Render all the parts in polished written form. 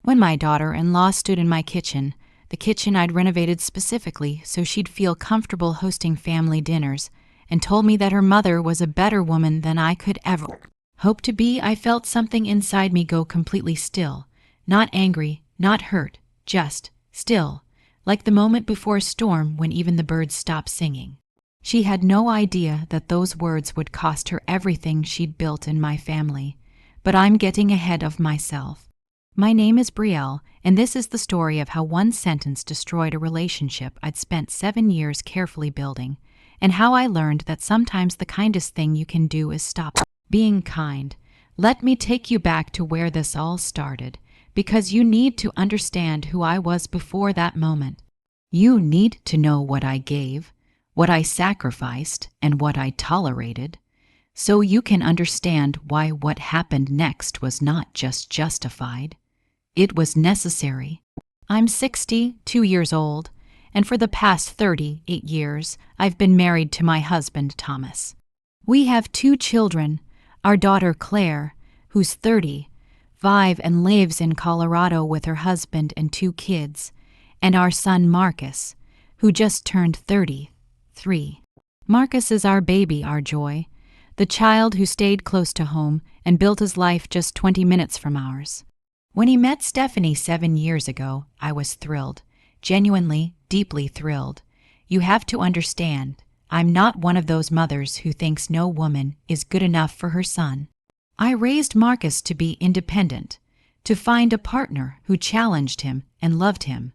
When my daughter-in-law stood in my kitchen, the kitchen I'd renovated specifically so she'd feel comfortable hosting family dinners, and told me that her mother was a better woman than I could ever hope to be, I felt something inside me go completely still. Not angry, not hurt, just still, like the moment before a storm when even the birds stop singing. She had no idea that those words would cost her everything she'd built in my family. But I'm getting ahead of myself. My name is Brielle, and this is the story of how one sentence destroyed a relationship I'd spent 7 years carefully building, and how I learned that sometimes the kindest thing you can do is stop being kind. Let me take you back to where this all started, because you need to understand who I was before that moment. You need to know what I gave, what I sacrificed, and what I tolerated, so you can understand why what happened next was not just justified. It was necessary. I'm 62 years old, and for the past 38 years, I've been married to my husband, Thomas. We have 2 children, our daughter Claire, who's 35 and lives in Colorado with her husband and 2 kids, and our son Marcus, who just turned 33. Marcus is our baby, our joy, the child who stayed close to home and built his life just 20 minutes from ours. When he met Stephanie 7 years ago, I was thrilled, genuinely, deeply thrilled. You have to understand, I'm not one of those mothers who thinks no woman is good enough for her son. I raised Marcus to be independent, to find a partner who challenged him and loved him.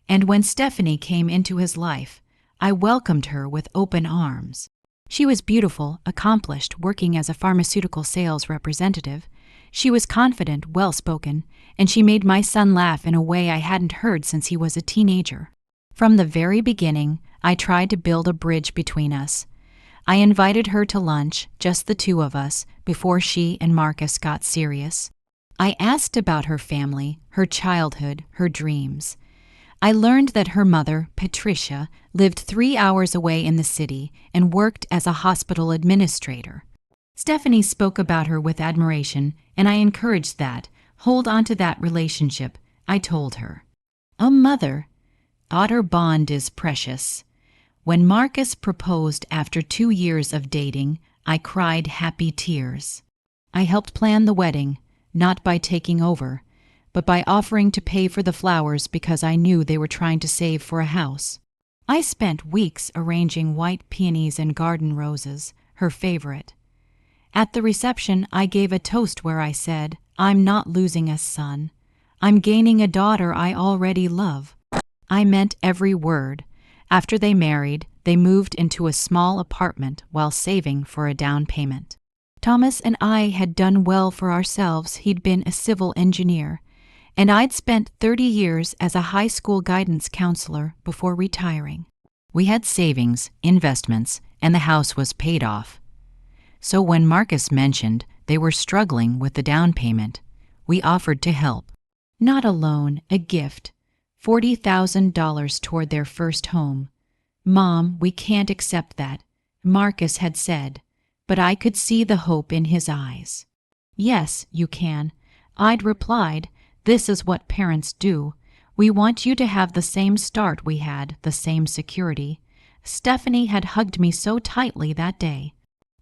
And when Stephanie came into his life, I welcomed her with open arms. She was beautiful, accomplished, working as a pharmaceutical sales representative. She was confident, well-spoken, and she made my son laugh in a way I hadn't heard since he was a teenager. From the very beginning, I tried to build a bridge between us. I invited her to lunch, just the 2 of us, before she and Marcus got serious. I asked about her family, her childhood, her dreams. I learned that her mother, Patricia, lived 3 hours away in the city and worked as a hospital administrator. Stephanie spoke about her with admiration, and I encouraged that. Hold on to that relationship, I told her. A mother-daughter bond is precious. When Marcus proposed after 2 years of dating, I cried happy tears. I helped plan the wedding, not by taking over, but by offering to pay for the flowers because I knew they were trying to save for a house. I spent weeks arranging white peonies and garden roses, her favorite. At the reception, I gave a toast where I said, I'm not losing a son. I'm gaining a daughter I already love. I meant every word. After they married, they moved into a small apartment while saving for a down payment. Thomas and I had done well for ourselves. He'd been a civil engineer, and I'd spent 30 years as a high school guidance counselor before retiring. We had savings, investments, and the house was paid off. So when Marcus mentioned they were struggling with the down payment, we offered to help. Not a loan, a gift. $40,000 toward their first home. Mom, we can't accept that, Marcus had said, but I could see the hope in his eyes. Yes, you can. I'd replied, this is what parents do. We want you to have the same start we had, the same security. Stephanie had hugged me so tightly that day.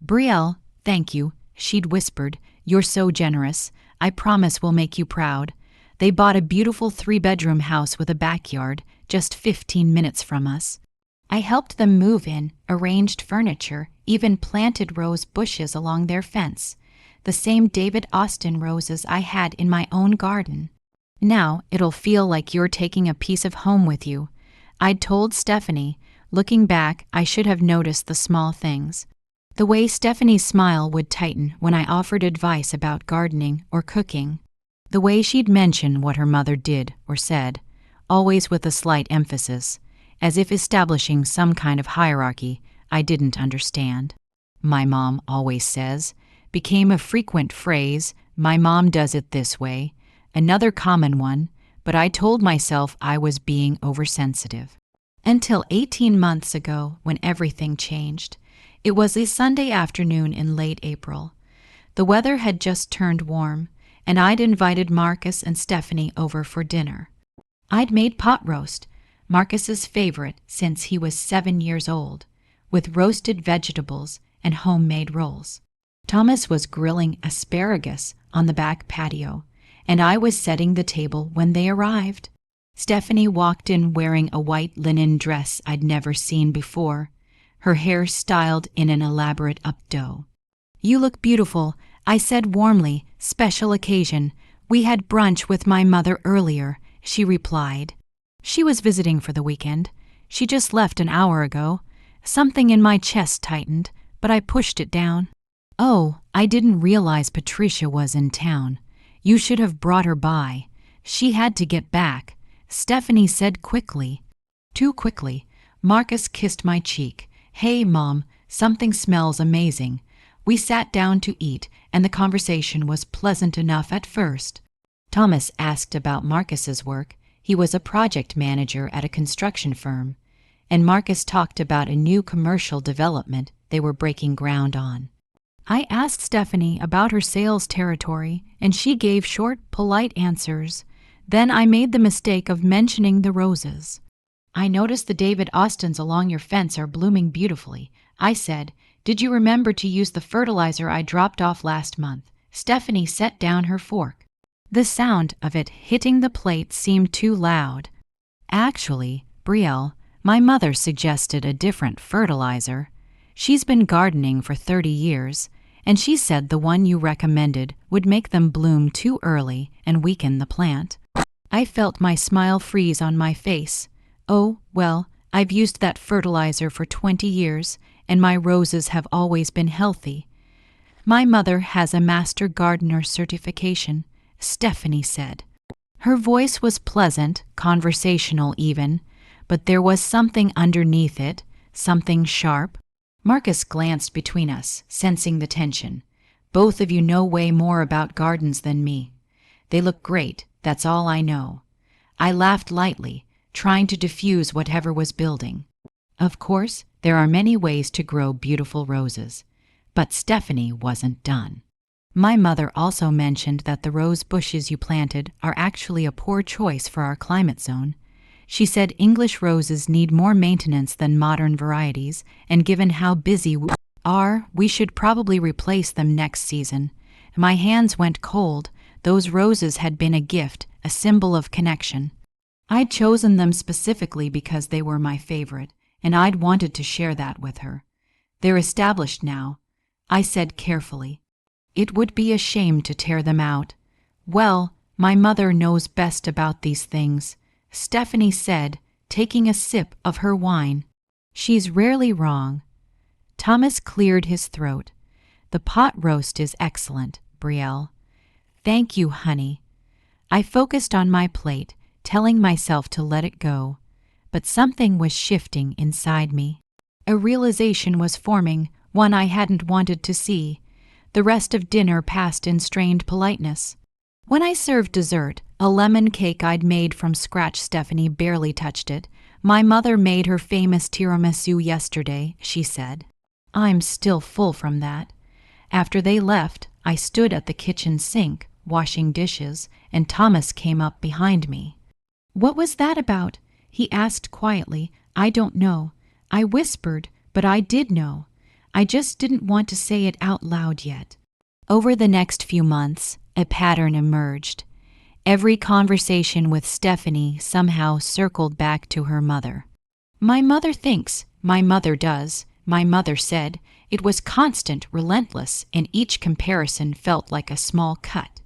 Brielle, thank you, she'd whispered. You're so generous. I promise we'll make you proud. They bought a beautiful 3-bedroom house with a backyard, just 15 minutes from us. I helped them move in, arranged furniture, even planted rose bushes along their fence, the same David Austin roses I had in my own garden. Now it'll feel like you're taking a piece of home with you. I'd told Stephanie. Looking back, I should have noticed the small things. The way Stephanie's smile would tighten when I offered advice about gardening or cooking. The way she'd mention what her mother did or said, always with a slight emphasis, as if establishing some kind of hierarchy I didn't understand. My mom always says, became a frequent phrase, my mom does it this way, another common one, but I told myself I was being oversensitive. Until 18 months ago, when everything changed. It was a Sunday afternoon in late April. The weather had just turned warm, and I'd invited Marcus and Stephanie over for dinner. I'd made pot roast, Marcus's favorite since he was 7 years old, with roasted vegetables and homemade rolls. Thomas was grilling asparagus on the back patio, and I was setting the table when they arrived. Stephanie walked in wearing a white linen dress I'd never seen before, her hair styled in an elaborate updo. "You look beautiful," I said warmly. "Special occasion. We had brunch with my mother earlier," she replied. "She was visiting for the weekend. She just left an hour ago." Something in my chest tightened, but I pushed it down. "Oh, I didn't realize Patricia was in town. You should have brought her by. She had to get back," Stephanie said quickly. Too quickly. Marcus kissed my cheek. "Hey, Mom, something smells amazing." We sat down to eat, and the conversation was pleasant enough at first. Thomas asked about Marcus's work. He was a project manager at a construction firm, and Marcus talked about a new commercial development they were breaking ground on. I asked Stephanie about her sales territory, and she gave short, polite answers. Then I made the mistake of mentioning the roses. "I noticed the David Austins along your fence are blooming beautifully," I said. "Did you remember to use the fertilizer I dropped off last month?" Stephanie set down her fork. The sound of it hitting the plate seemed too loud. "Actually, Brielle, my mother suggested a different fertilizer. She's been gardening for 30 years, and she said the one you recommended would make them bloom too early and weaken the plant." I felt my smile freeze on my face. "Oh, well, I've used that fertilizer for 20 years, and my roses have always been healthy. My mother has a master gardener certification," Stephanie said. Her voice was pleasant, conversational even, but there was something underneath it, something sharp. Marcus glanced between us, sensing the tension. "Both of you know way more about gardens than me." "They look great, that's all I know." I laughed lightly, trying to diffuse whatever was building. Of course, there are many ways to grow beautiful roses. But Stephanie wasn't done. "My mother also mentioned that the rose bushes you planted are actually a poor choice for our climate zone. She said English roses need more maintenance than modern varieties, and given how busy we are, we should probably replace them next season." My hands went cold. Those roses had been a gift, a symbol of connection. I'd chosen them specifically because they were my favorite, and I'd wanted to share that with her. "They're established now," I said carefully. "It would be a shame to tear them out." "Well, my mother knows best about these things," Stephanie said, taking a sip of her wine. "She's rarely wrong." Thomas cleared his throat. "The pot roast is excellent, Brielle." "Thank you, honey." I focused on my plate, telling myself to let it go. But something was shifting inside me. A realization was forming, one I hadn't wanted to see. The rest of dinner passed in strained politeness. When I served dessert, a lemon cake I'd made from scratch, Stephanie barely touched it. "My mother made her famous tiramisu yesterday," she said. "I'm still full from that." After they left, I stood at the kitchen sink, washing dishes, and Thomas came up behind me. "What was that about?" he asked quietly. "I don't know." I whispered, but I did know. I just didn't want to say it out loud yet. Over the next few months, a pattern emerged. Every conversation with Stephanie somehow circled back to her mother. "My mother thinks," "My mother does," "My mother said." It was constant, relentless, and each comparison felt like a small cut.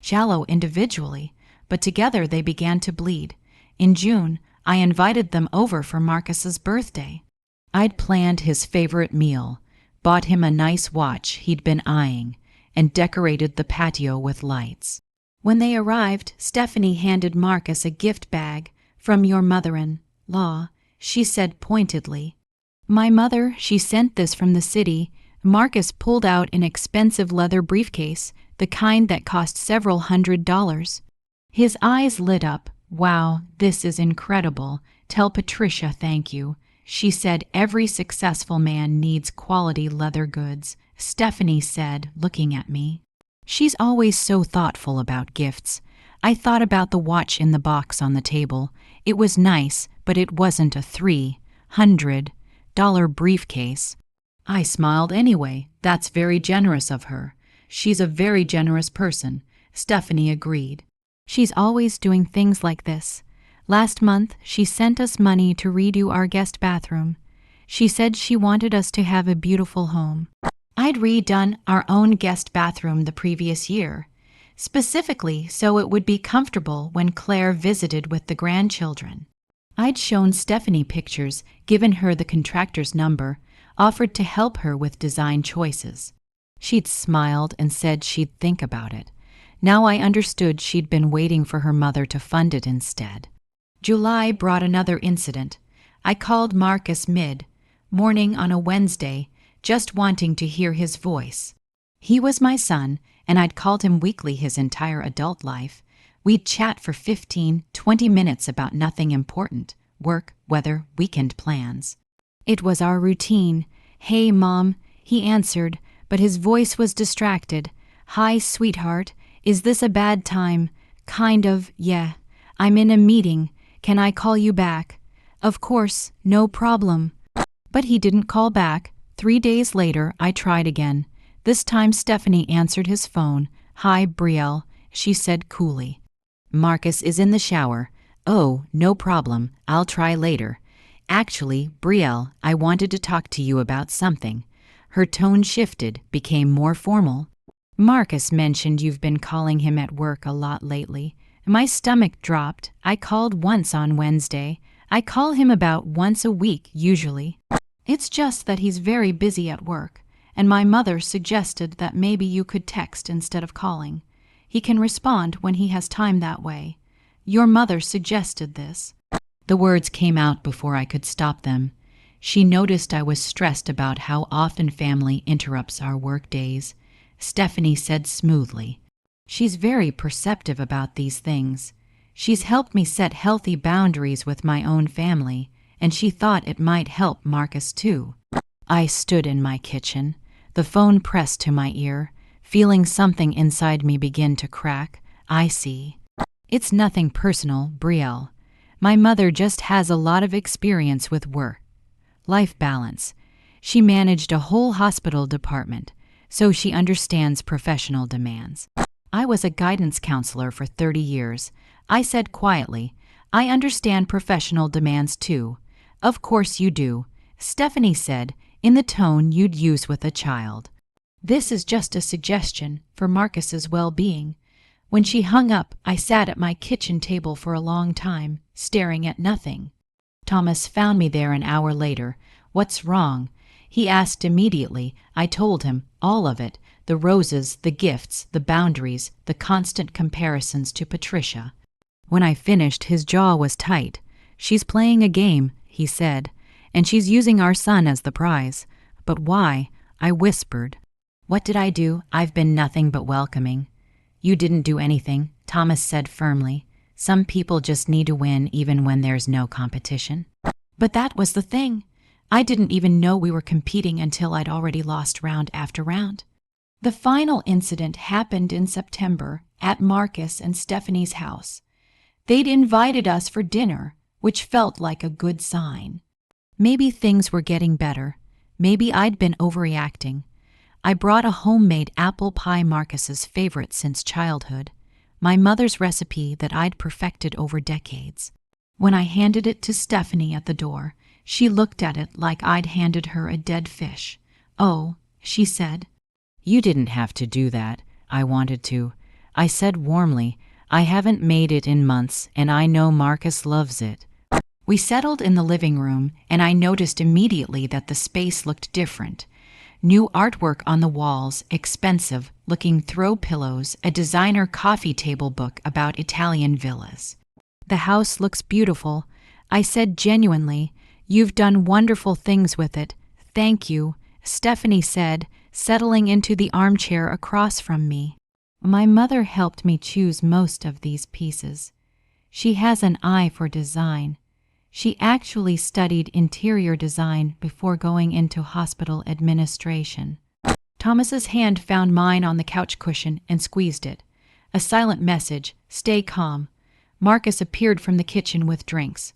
Shallow individually, but together they began to bleed. In June, I invited them over for Marcus's birthday. I'd planned his favorite meal, bought him a nice watch he'd been eyeing, and decorated the patio with lights. When they arrived, Stephanie handed Marcus a gift bag. "From your mother-in-law," she said pointedly. "My mother, she sent this from the city." Marcus pulled out an expensive leather briefcase, the kind that cost several $100s. His eyes lit up. "Wow, this is incredible. Tell Patricia thank you." She said every successful man needs quality leather goods, Stephanie said, looking at me. She's always so thoughtful about gifts. I thought about the watch in the box on the table. It was nice, but it wasn't a $300 briefcase. I smiled anyway. That's very generous of her. She's a very generous person, Stephanie agreed. She's always doing things like this. Last month, she sent us money to redo our guest bathroom. She said she wanted us to have a beautiful home. I'd redone our own guest bathroom the previous year, specifically so it would be comfortable when Claire visited with the grandchildren. I'd shown Stephanie pictures, given her the contractor's number, offered to help her with design choices. She'd smiled and said she'd think about it. Now I understood she'd been waiting for her mother to fund it instead. July brought another incident. I called Marcus mid-morning on a Wednesday, just wanting to hear his voice. He was my son, and I'd called him weekly his entire adult life. We'd chat for 15-20 minutes about nothing important, work, weather, weekend plans. It was our routine. "Hey, Mom," he answered, but his voice was distracted. "Hi, sweetheart. Is this a bad time?" "Kind of, yeah. I'm in a meeting. Can I call you back?" "Of course, no problem." But he didn't call back. 3 days later, I tried again. This time Stephanie answered his phone. "Hi, Brielle," she said coolly. "Marcus is in the shower." "Oh, no problem. I'll try later." "Actually, Brielle, I wanted to talk to you about something." Her tone shifted, became more formal. "Marcus mentioned you've been calling him at work a lot lately." My stomach dropped. I called once on Wednesday. I call him about once a week, usually. "It's just that he's very busy at work, and my mother suggested that maybe you could text instead of calling. He can respond when he has time that way. Your mother suggested this." The words came out before I could stop them. She noticed I was stressed about how often family interrupts our work days. Stephanie said smoothly, "She's very perceptive about these things. She's helped me set healthy boundaries with my own family, and she thought it might help Marcus too." I stood in my kitchen, the phone pressed to my ear, feeling something inside me begin to crack. "I see. It's nothing personal, Brielle. My mother just has a lot of experience with work-life balance. She managed a whole hospital department, so she understands professional demands." I was a guidance counselor for 30 years. I said quietly, "I understand professional demands too." "Of course you do," Stephanie said, in the tone you'd use with a child. "This is just a suggestion for Marcus's well-being." When she hung up, I sat at my kitchen table for a long time, staring at nothing. Thomas found me there an hour later. "What's wrong?" he asked immediately. I told him, all of it, the roses, the gifts, the boundaries, the constant comparisons to Patricia. When I finished, his jaw was tight. "She's playing a game," he said, "and she's using our son as the prize." "But why?" I whispered. "What did I do? I've been nothing but welcoming." "You didn't do anything," Thomas said firmly. "Some people just need to win even when there's no competition." But that was the thing. I didn't even know we were competing until I'd already lost round after round. The final incident happened in September at Marcus and Stephanie's house. They'd invited us for dinner, which felt like a good sign. Maybe things were getting better. Maybe I'd been overreacting. I brought a homemade apple pie, Marcus's favorite since childhood, my mother's recipe that I'd perfected over decades. When I handed it to Stephanie at the door, she looked at it like I'd handed her a dead fish. "Oh," she said. "You didn't have to do that. I wanted to." I said warmly, "I haven't made it in months, and I know Marcus loves it." We settled in the living room, and I noticed immediately that the space looked different. New artwork on the walls, expensive-looking throw pillows, a designer coffee table book about Italian villas. "The house looks beautiful," I said genuinely. "You've done wonderful things with it." "Thank you," Stephanie said, settling into the armchair across from me. My mother helped me choose most of these pieces. She has an eye for design. She actually studied interior design before going into hospital administration. Thomas's hand found mine on the couch cushion and squeezed it. A silent message, "Stay calm." Marcus appeared from the kitchen with drinks.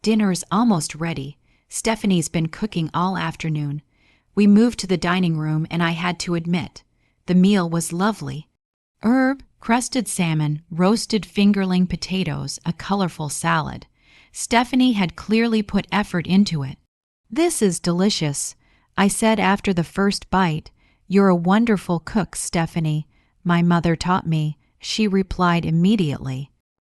"Dinner's almost ready. Stephanie's been cooking all afternoon." We moved to the dining room and I had to admit, the meal was lovely. Crusted salmon, roasted fingerling potatoes, a colorful salad. Stephanie had clearly put effort into it. "This is delicious," I said after the first bite. "You're a wonderful cook, Stephanie. My mother taught me," she replied immediately.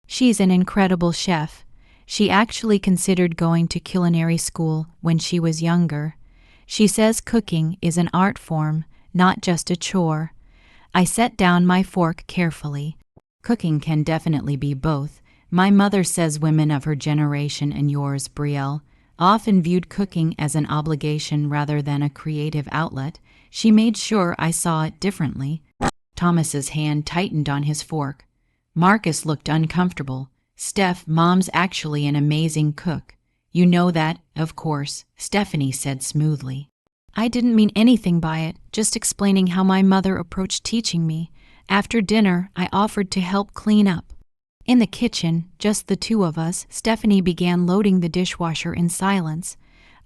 She's an incredible chef. She actually considered going to culinary school when she was younger. She says cooking is an art form, not just a chore. I set down my fork carefully. Cooking can definitely be both. My mother says women of her generation and yours, Brielle, often viewed cooking as an obligation rather than a creative outlet. She made sure I saw it differently. Thomas's hand tightened on his fork. Marcus looked uncomfortable. "Steph, Mom's actually an amazing cook. You know that, of course," Stephanie said smoothly. "I didn't mean anything by it, just explaining how my mother approached teaching me. After dinner, I offered to help clean up." In the kitchen, just the two of us, Stephanie began loading the dishwasher in silence.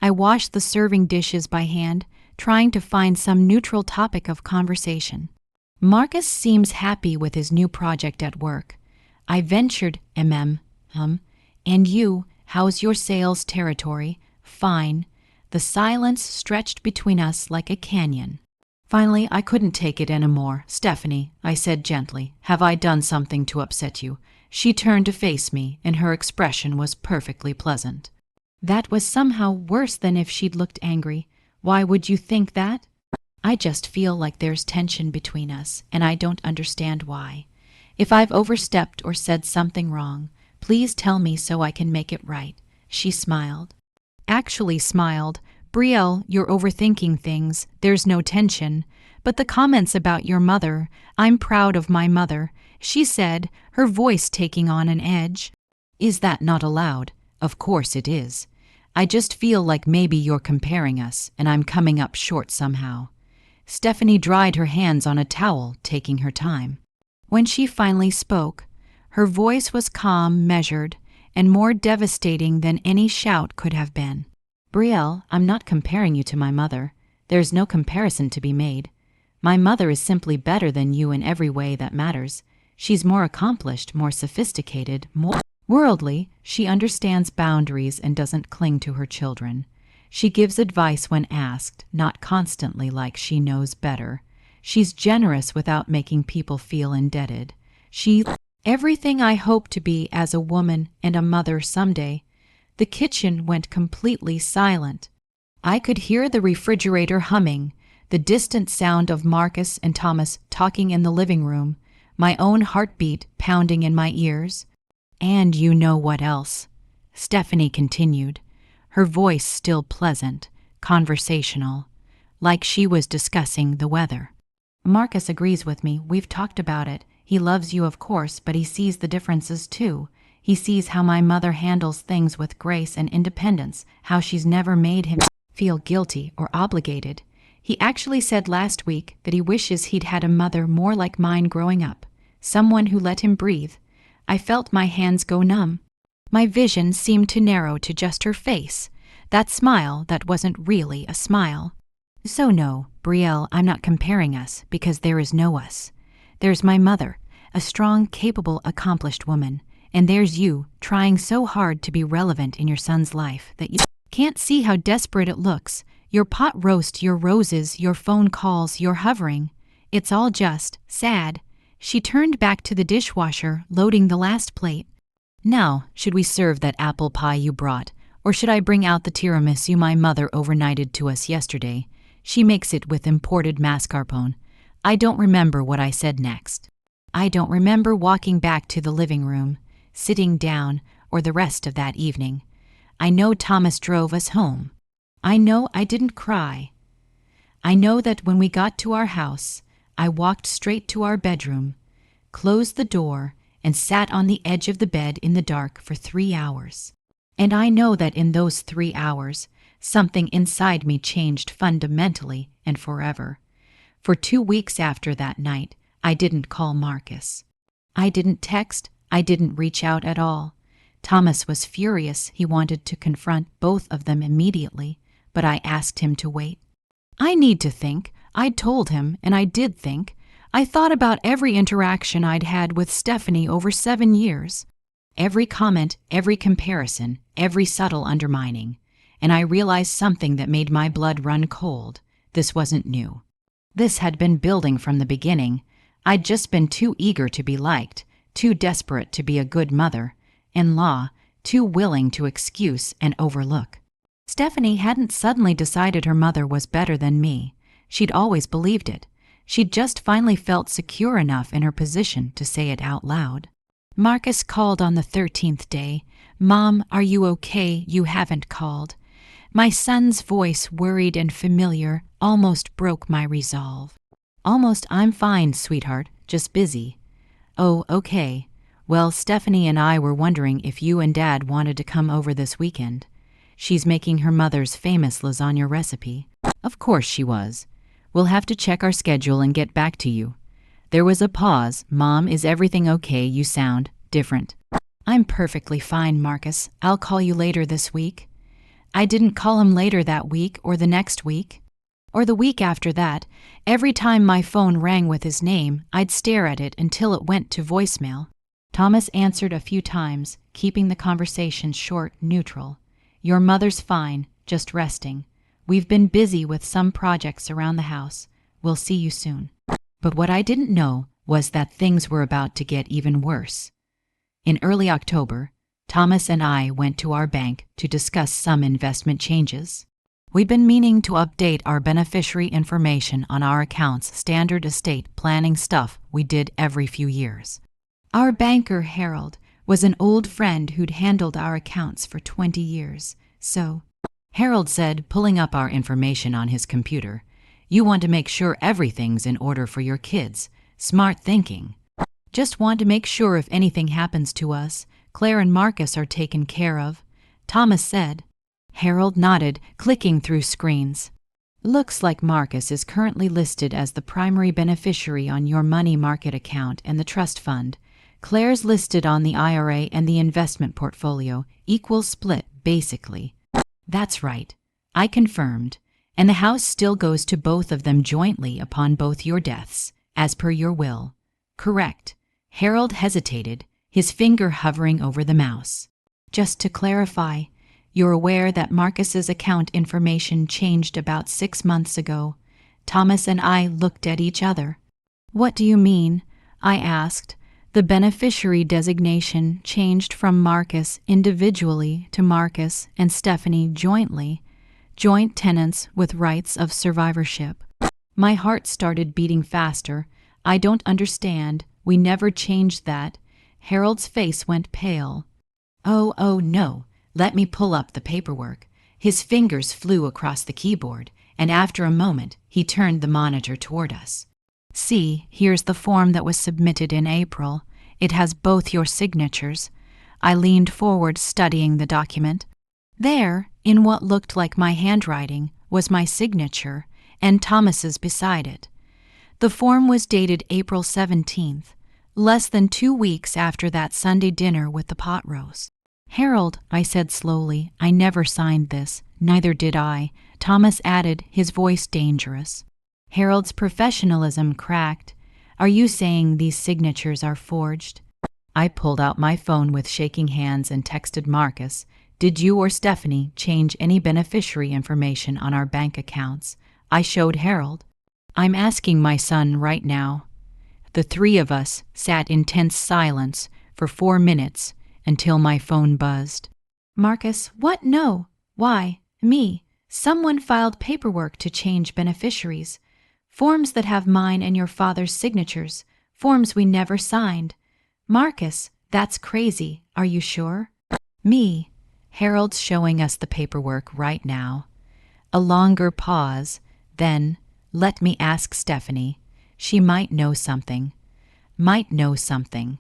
I washed the serving dishes by hand, trying to find some neutral topic of conversation. "Marcus seems happy with his new project at work." I ventured, and you, how's your sales territory?" "Fine." The silence stretched between us like a canyon. Finally, I couldn't take it anymore. "Stephanie," I said gently, "have I done something to upset you?" She turned to face me, and her expression was perfectly pleasant. That was somehow worse than if she'd looked angry. "Why would you think that?" "I just feel like there's tension between us, and I don't understand why. If I've overstepped or said something wrong, please tell me so I can make it right." She smiled. "Brielle, you're overthinking things. There's no tension. But the comments about your mother, I'm proud of my mother," she said, her voice taking on an edge. "Is that not allowed?" "Of course it is. I just feel like maybe you're comparing us, and I'm coming up short somehow." Stephanie dried her hands on a towel, taking her time. When she finally spoke, her voice was calm, measured, and more devastating than any shout could have been. "Brielle, I'm not comparing you to my mother. There's no comparison to be made. My mother is simply better than you in every way that matters. She's more accomplished, more sophisticated, more worldly. She understands boundaries and doesn't cling to her children. She gives advice when asked, not constantly like she knows better. She's generous without making people feel indebted. Everything I hope to be as a woman and a mother someday." The kitchen went completely silent. I could hear the refrigerator humming, the distant sound of Marcus and Thomas talking in the living room, my own heartbeat pounding in my ears. "And you know what else?" Stephanie continued, her voice still pleasant, conversational, like she was discussing the weather. "Marcus agrees with me. We've talked about it. He loves you, of course, but he sees the differences too. He sees how my mother handles things with grace and independence, how she's never made him feel guilty or obligated. He actually said last week that he wishes he'd had a mother more like mine growing up, someone who let him breathe." I felt my hands go numb. My vision seemed to narrow to just her face, that smile that wasn't really a smile. "So no, Brielle, I'm not comparing us, because there is no us. There's my mother, a strong, capable, accomplished woman. And there's you, trying so hard to be relevant in your son's life that you can't see how desperate it looks. Your pot roast, your roses, your phone calls, your hovering. It's all just sad." She turned back to the dishwasher, loading the last plate. "Now, should we serve that apple pie you brought, or should I bring out the tiramisu my mother overnighted to us yesterday? She makes it with imported mascarpone." I don't remember what I said next. I don't remember walking back to the living room, sitting down, or the rest of that evening. I know Thomas drove us home. I know I didn't cry. I know that when we got to our house, I walked straight to our bedroom, closed the door, and sat on the edge of the bed in the dark for 3 hours. And I know that in those 3 hours, something inside me changed fundamentally and forever. For 2 weeks after that night, I didn't call Marcus. I didn't text, I didn't reach out at all. Thomas was furious. He wanted to confront both of them immediately, but I asked him to wait. I need to think. I'd told him, and I did think. I thought about every interaction I'd had with Stephanie over 7 years. Every comment, every comparison, every subtle undermining. And I realized something that made my blood run cold. This wasn't new. This had been building from the beginning. I'd just been too eager to be liked, too desperate to be a good mother-in-law, too willing to excuse and overlook. Stephanie hadn't suddenly decided her mother was better than me. She'd always believed it. She'd just finally felt secure enough in her position to say it out loud. Marcus called on the 13th day. "Mom, are you okay? You haven't called." My son's voice, worried and familiar, almost broke my resolve. "Almost, I'm fine, sweetheart, just busy." "Oh, okay. Well, Stephanie and I were wondering if you and Dad wanted to come over this weekend. She's making her mother's famous lasagna recipe." Of course she was. "We'll have to check our schedule and get back to you." There was a pause. "Mom, is everything okay? You sound different." "I'm perfectly fine, Marcus. I'll call you later this week." I didn't call him later that week or the next week. Or the week after that. Every time my phone rang with his name, I'd stare at it until it went to voicemail. Thomas answered a few times, keeping the conversation short, neutral. "Your mother's fine, just resting. We've been busy with some projects around the house. We'll see you soon." But what I didn't know was that things were about to get even worse. In early October, Thomas and I went to our bank to discuss some investment changes. We'd been meaning to update our beneficiary information on our accounts, standard estate planning stuff we did every few years. Our banker, Harold, was an old friend who'd handled our accounts for 20 years. So, Harold said, pulling up our information on his computer, "You want to make sure everything's in order for your kids. Smart thinking. Just want to make sure if anything happens to us, Claire and Marcus are taken care of," Thomas said. Harold nodded, clicking through screens. "Looks like Marcus is currently listed as the primary beneficiary on your money market account and the trust fund. Claire's listed on the IRA and the investment portfolio, equal split, basically." "That's right," I confirmed. "And the house still goes to both of them jointly upon both your deaths, as per your will." "Correct." Harold hesitated, his finger hovering over the mouse. "Just to clarify, you're aware that Marcus's account information changed about 6 months ago." Thomas and I looked at each other. "What do you mean?" I asked. "The beneficiary designation changed from Marcus individually to Marcus and Stephanie jointly, joint tenants with rights of survivorship." My heart started beating faster. "I don't understand. We never changed that." Harold's face went pale. Oh, no. Let me pull up the paperwork." His fingers flew across the keyboard, and after a moment, he turned the monitor toward us. "See, here's the form that was submitted in April. It has both your signatures." I leaned forward, studying the document. There, in what looked like my handwriting, was my signature, and Thomas's beside it. The form was dated April 17th, less than 2 weeks after that Sunday dinner with the pot roast. "Harold," I said slowly, "I never signed this." "Neither did I," Thomas added, his voice dangerous. Harold's professionalism cracked. "Are you saying these signatures are forged?" I pulled out my phone with shaking hands and texted Marcus. "Did you or Stephanie change any beneficiary information on our bank accounts?" I showed Harold. "I'm asking my son right now." The three of us sat in tense silence for 4 minutes until my phone buzzed. "Marcus, what? No. Why? Me. Someone filed paperwork to change beneficiaries. Forms that have mine and your father's signatures. Forms we never signed. Marcus, that's crazy. Are you sure?" "Me." Harold's showing us the paperwork right now. A longer pause, then, "Let me ask Stephanie. She might know something." Might know something.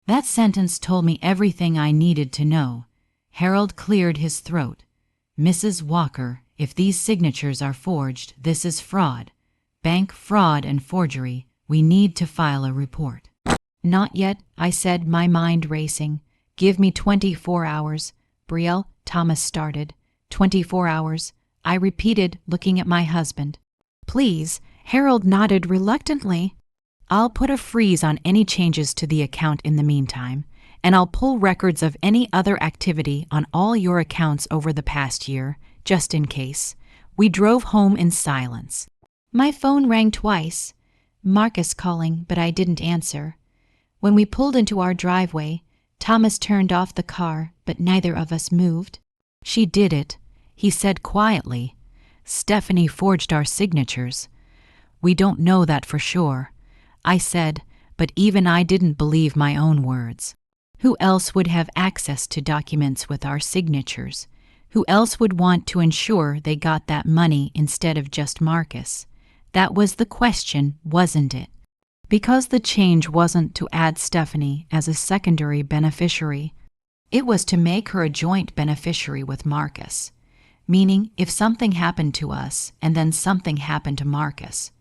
That sentence told me everything I needed to know. Harold cleared his throat. "Mrs. Walker, if these signatures are forged, this is fraud. Bank fraud and forgery. We need to file a report. Not yet, I said, my mind racing. Give me 24 hours. Brielle, Thomas started. 24 hours, I repeated, looking at my husband. Please, Harold nodded reluctantly. I'll put a freeze on any changes to the account in the meantime, and I'll pull records of any other activity on all your accounts over the past year, just in case. We drove home in silence. My phone rang twice. Marcus calling, but I didn't answer. When we pulled into our driveway, Thomas turned off the car, but neither of us moved. She did it, he said quietly. Stephanie forged our signatures. We don't know that for sure, I said, but even I didn't believe my own words. Who else would have access to documents with our signatures? Who else would want to ensure they got that money instead of just Marcus? That was the question, wasn't it? Because the change wasn't to add Stephanie as a secondary beneficiary. It was to make her a joint beneficiary with Marcus, meaning if something happened to us and then something happened to Marcus,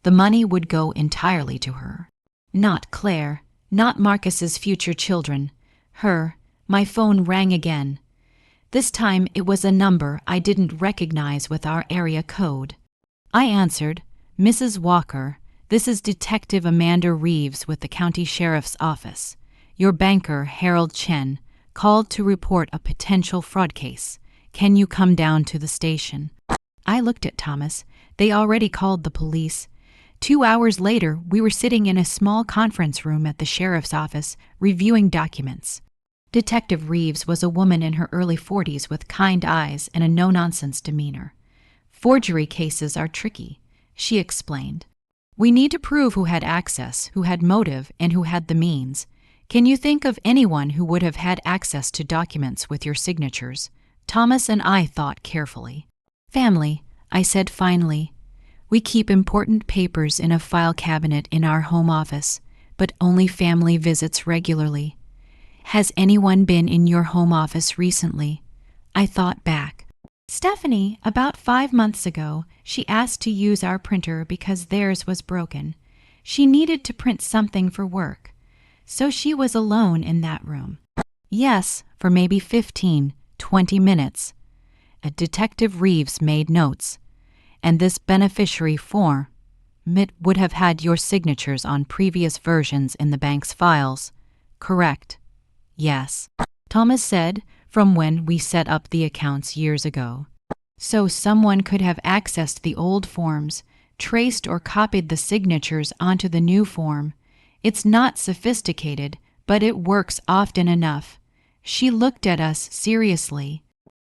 the money would go entirely to her. Not Claire, not Marcus's future children, her. My phone rang again. This time it was a number I didn't recognize with our area code. I answered, Mrs. Walker, this is Detective Amanda Reeves with the County Sheriff's Office. Your banker, Harold Chen, called to report a potential fraud case. Can you come down to the station? I looked at Thomas. They already called the police. 2 hours later, we were sitting in a small conference room at the sheriff's office, reviewing documents. Detective Reeves was a woman in her early 40s with kind eyes and a no-nonsense demeanor. Forgery cases are tricky, she explained. We need to prove who had access, who had motive, and who had the means. Can you think of anyone who would have had access to documents with your signatures? Thomas and I thought carefully. Family, I said finally. We keep important papers in a file cabinet in our home office, but only family visits regularly. Has anyone been in your home office recently? I thought back. Stephanie, about 5 months ago, she asked to use our printer because theirs was broken. She needed to print something for work. So she was alone in that room. Yes, for maybe 15, 20 minutes. Detective Reeves made notes. And this beneficiary form, it would have had your signatures on previous versions in the bank's files. Correct. Yes. Thomas said, from when we set up the accounts years ago. So someone could have accessed the old forms, traced or copied the signatures onto the new form. It's not sophisticated, but it works often enough. She looked at us seriously.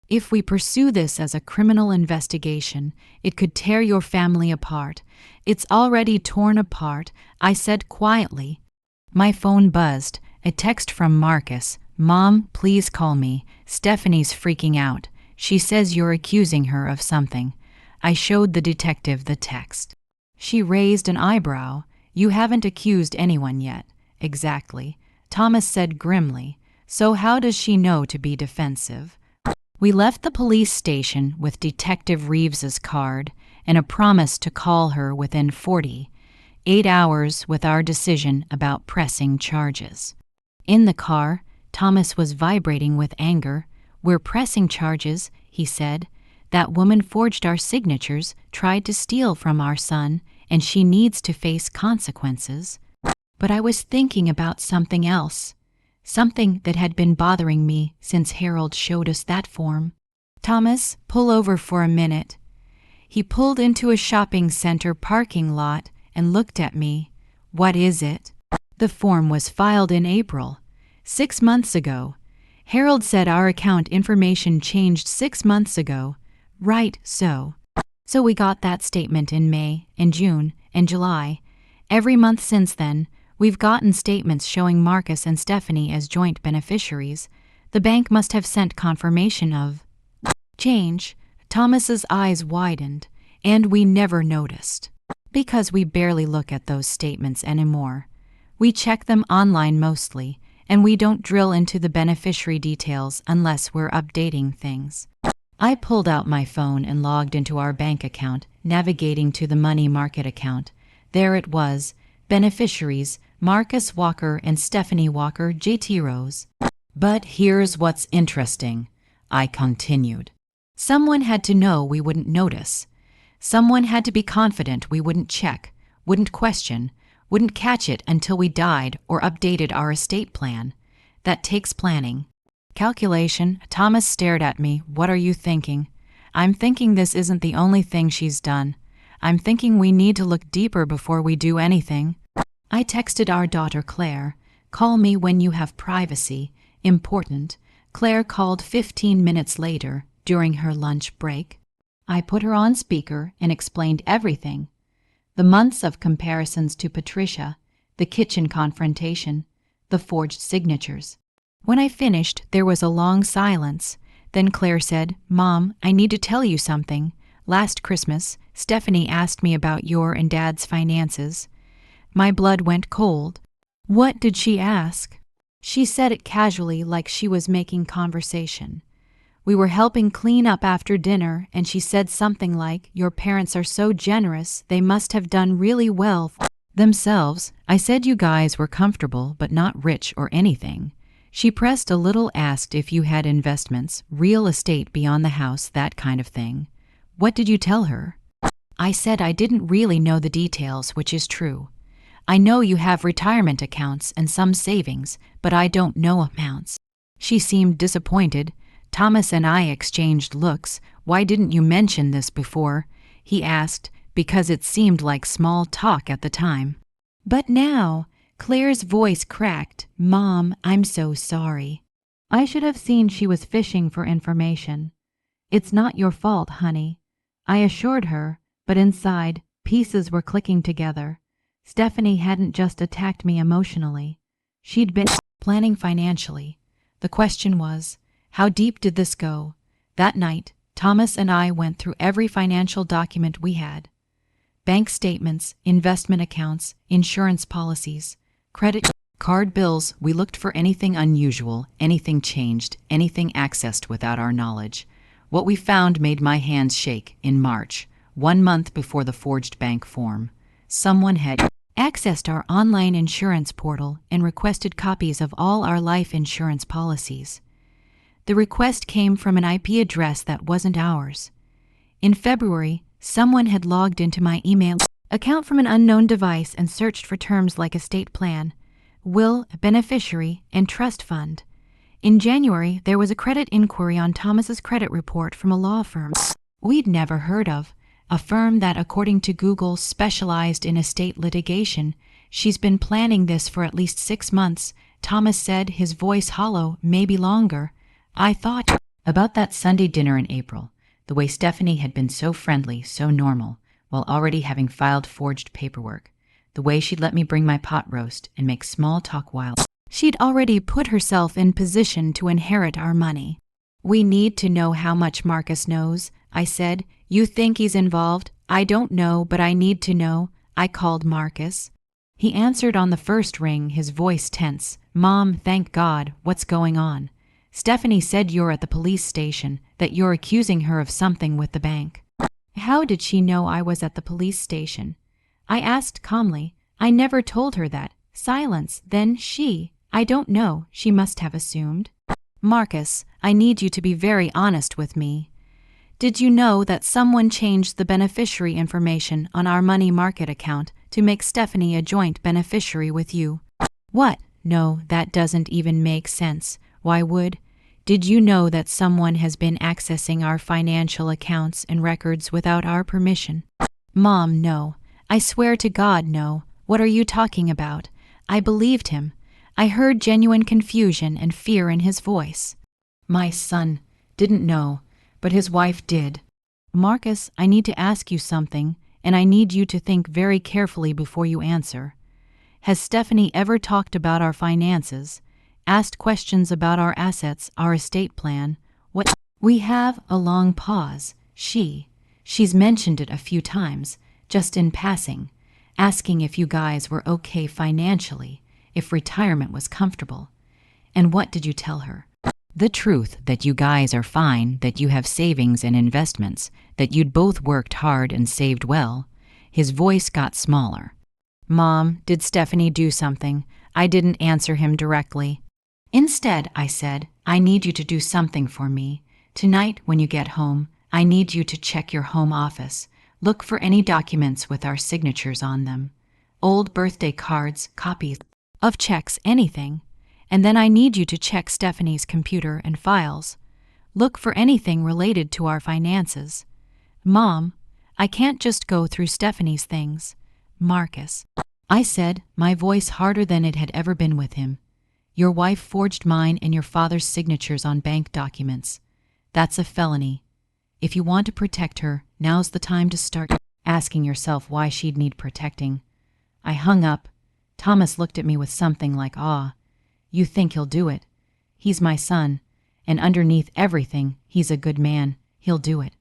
If we pursue this as a criminal investigation, it could tear your family apart. It's already torn apart, I said quietly. My phone buzzed. A text from Marcus. Mom, please call me. Stephanie's freaking out. She says you're accusing her of something. I showed the detective the text. She raised an eyebrow. You haven't accused anyone yet. Exactly. Thomas said grimly. So how does she know to be defensive? We left the police station with Detective Reeves's card and a promise to call her within 48 hours with our decision about pressing charges. In the car, Thomas was vibrating with anger. We're pressing charges, he said. That woman forged our signatures, tried to steal from our son, and she needs to face consequences. But I was thinking about something else. Something that had been bothering me since Harold showed us that form. Thomas, pull over for a minute. He pulled into a shopping center parking lot and looked at me. What is it? The form was filed in April, 6 months ago. Harold said our account information changed 6 months ago. Right, so. So we got that statement in May and June and July. Every month since then, we've gotten statements showing Marcus and Stephanie as joint beneficiaries. The bank must have sent confirmation of change. Thomas's eyes widened, and we never noticed. Because we barely look at those statements anymore. We check them online mostly, and we don't drill into the beneficiary details unless we're updating things. I pulled out my phone and logged into our bank account, navigating to the money market account. There it was, beneficiaries, Marcus Walker and Stephanie Walker, JT Rose. But here's what's interesting, I continued. Someone had to know we wouldn't notice. Someone had to be confident we wouldn't check, wouldn't question, wouldn't catch it until we died or updated our estate plan. That takes planning. Calculation. Thomas stared at me. What are you thinking? I'm thinking this isn't the only thing she's done. I'm thinking we need to look deeper before we do anything. I texted our daughter Claire. Call me when you have privacy. Important. Claire called 15 minutes later, during her lunch break. I put her on speaker and explained everything. The months of comparisons to Patricia, the kitchen confrontation, the forged signatures. When I finished, there was a long silence. Then Claire said, "Mom, I need to tell you something. Last Christmas, Stephanie asked me about your and Dad's finances." My blood went cold. What did she ask? She said it casually, like she was making conversation. We were helping clean up after dinner, and she said something like, "Your parents are so generous, they must have done really well for themselves." I said you guys were comfortable, but not rich or anything. She pressed a little, asked if you had investments, real estate beyond the house, that kind of thing. What did you tell her? I said I didn't really know the details, which is true. I know you have retirement accounts and some savings, but I don't know amounts. She seemed disappointed. Thomas and I exchanged looks. Why didn't you mention this before? He asked, because it seemed like small talk at the time. But now, Claire's voice cracked. Mom, I'm so sorry. I should have seen she was fishing for information. It's not your fault, honey. I assured her, but inside, pieces were clicking together. Stephanie hadn't just attacked me emotionally. She'd been planning financially. The question was, how deep did this go? That night, Thomas and I went through every financial document we had. Bank statements, investment accounts, insurance policies, credit card bills. We looked for anything unusual, anything changed, anything accessed without our knowledge. What we found made my hands shake. In March, 1 month before the forged bank form, someone had accessed our online insurance portal and requested copies of all our life insurance policies. The request came from an IP address that wasn't ours. In February, someone had logged into my email account from an unknown device and searched for terms like estate plan, will, beneficiary, and trust fund. In January, there was a credit inquiry on Thomas's credit report from a law firm we'd never heard of, a firm that, according to Google, specialized in estate litigation. She's been planning this for at least 6 months, Thomas said, his voice hollow, maybe longer. I thought about that Sunday dinner in April, the way Stephanie had been so friendly, so normal, while already having filed forged paperwork, the way she'd let me bring my pot roast and make small talk while she'd already put herself in position to inherit our money. We need to know how much Marcus knows, I said. You think he's involved? I don't know, but I need to know. I called Marcus. He answered on the first ring, his voice tense. Mom, thank God, what's going on? Stephanie said you're at the police station, that you're accusing her of something with the bank. How did she know I was at the police station? I asked calmly. I never told her that. Silence. Then I don't know, she must have assumed. Marcus, I need you to be very honest with me. Did you know that someone changed the beneficiary information on our money market account to make Stephanie a joint beneficiary with you? What? No, that doesn't even make sense. Why would? Did you know that someone has been accessing our financial accounts and records without our permission? Mom, no. I swear to God, no. What are you talking about? I believed him. I heard genuine confusion and fear in his voice. My son didn't know, but his wife did. Marcus, I need to ask you something, and I need you to think very carefully before you answer. Has Stephanie ever talked about our finances? Asked questions about our assets, our estate plan? What? We have a long pause. She's mentioned it a few times, just in passing, asking if you guys were okay financially, if retirement was comfortable. And what did you tell her? The truth that you guys are fine, that you have savings and investments, that you'd both worked hard and saved well. His voice got smaller. Mom, did Stephanie do something? I didn't answer him directly. Instead, I said, I need you to do something for me. Tonight, when you get home, I need you to check your home office. Look for any documents with our signatures on them. Old birthday cards, copies of checks, anything. And then I need you to check Stephanie's computer and files. Look for anything related to our finances. Mom, I can't just go through Stephanie's things. Marcus, I said, my voice harder than it had ever been with him. Your wife forged mine and your father's signatures on bank documents. That's a felony. If you want to protect her, now's the time to start asking yourself why she'd need protecting. I hung up. Thomas looked at me with something like awe. You think he'll do it? He's my son, and underneath everything, he's a good man. He'll do it.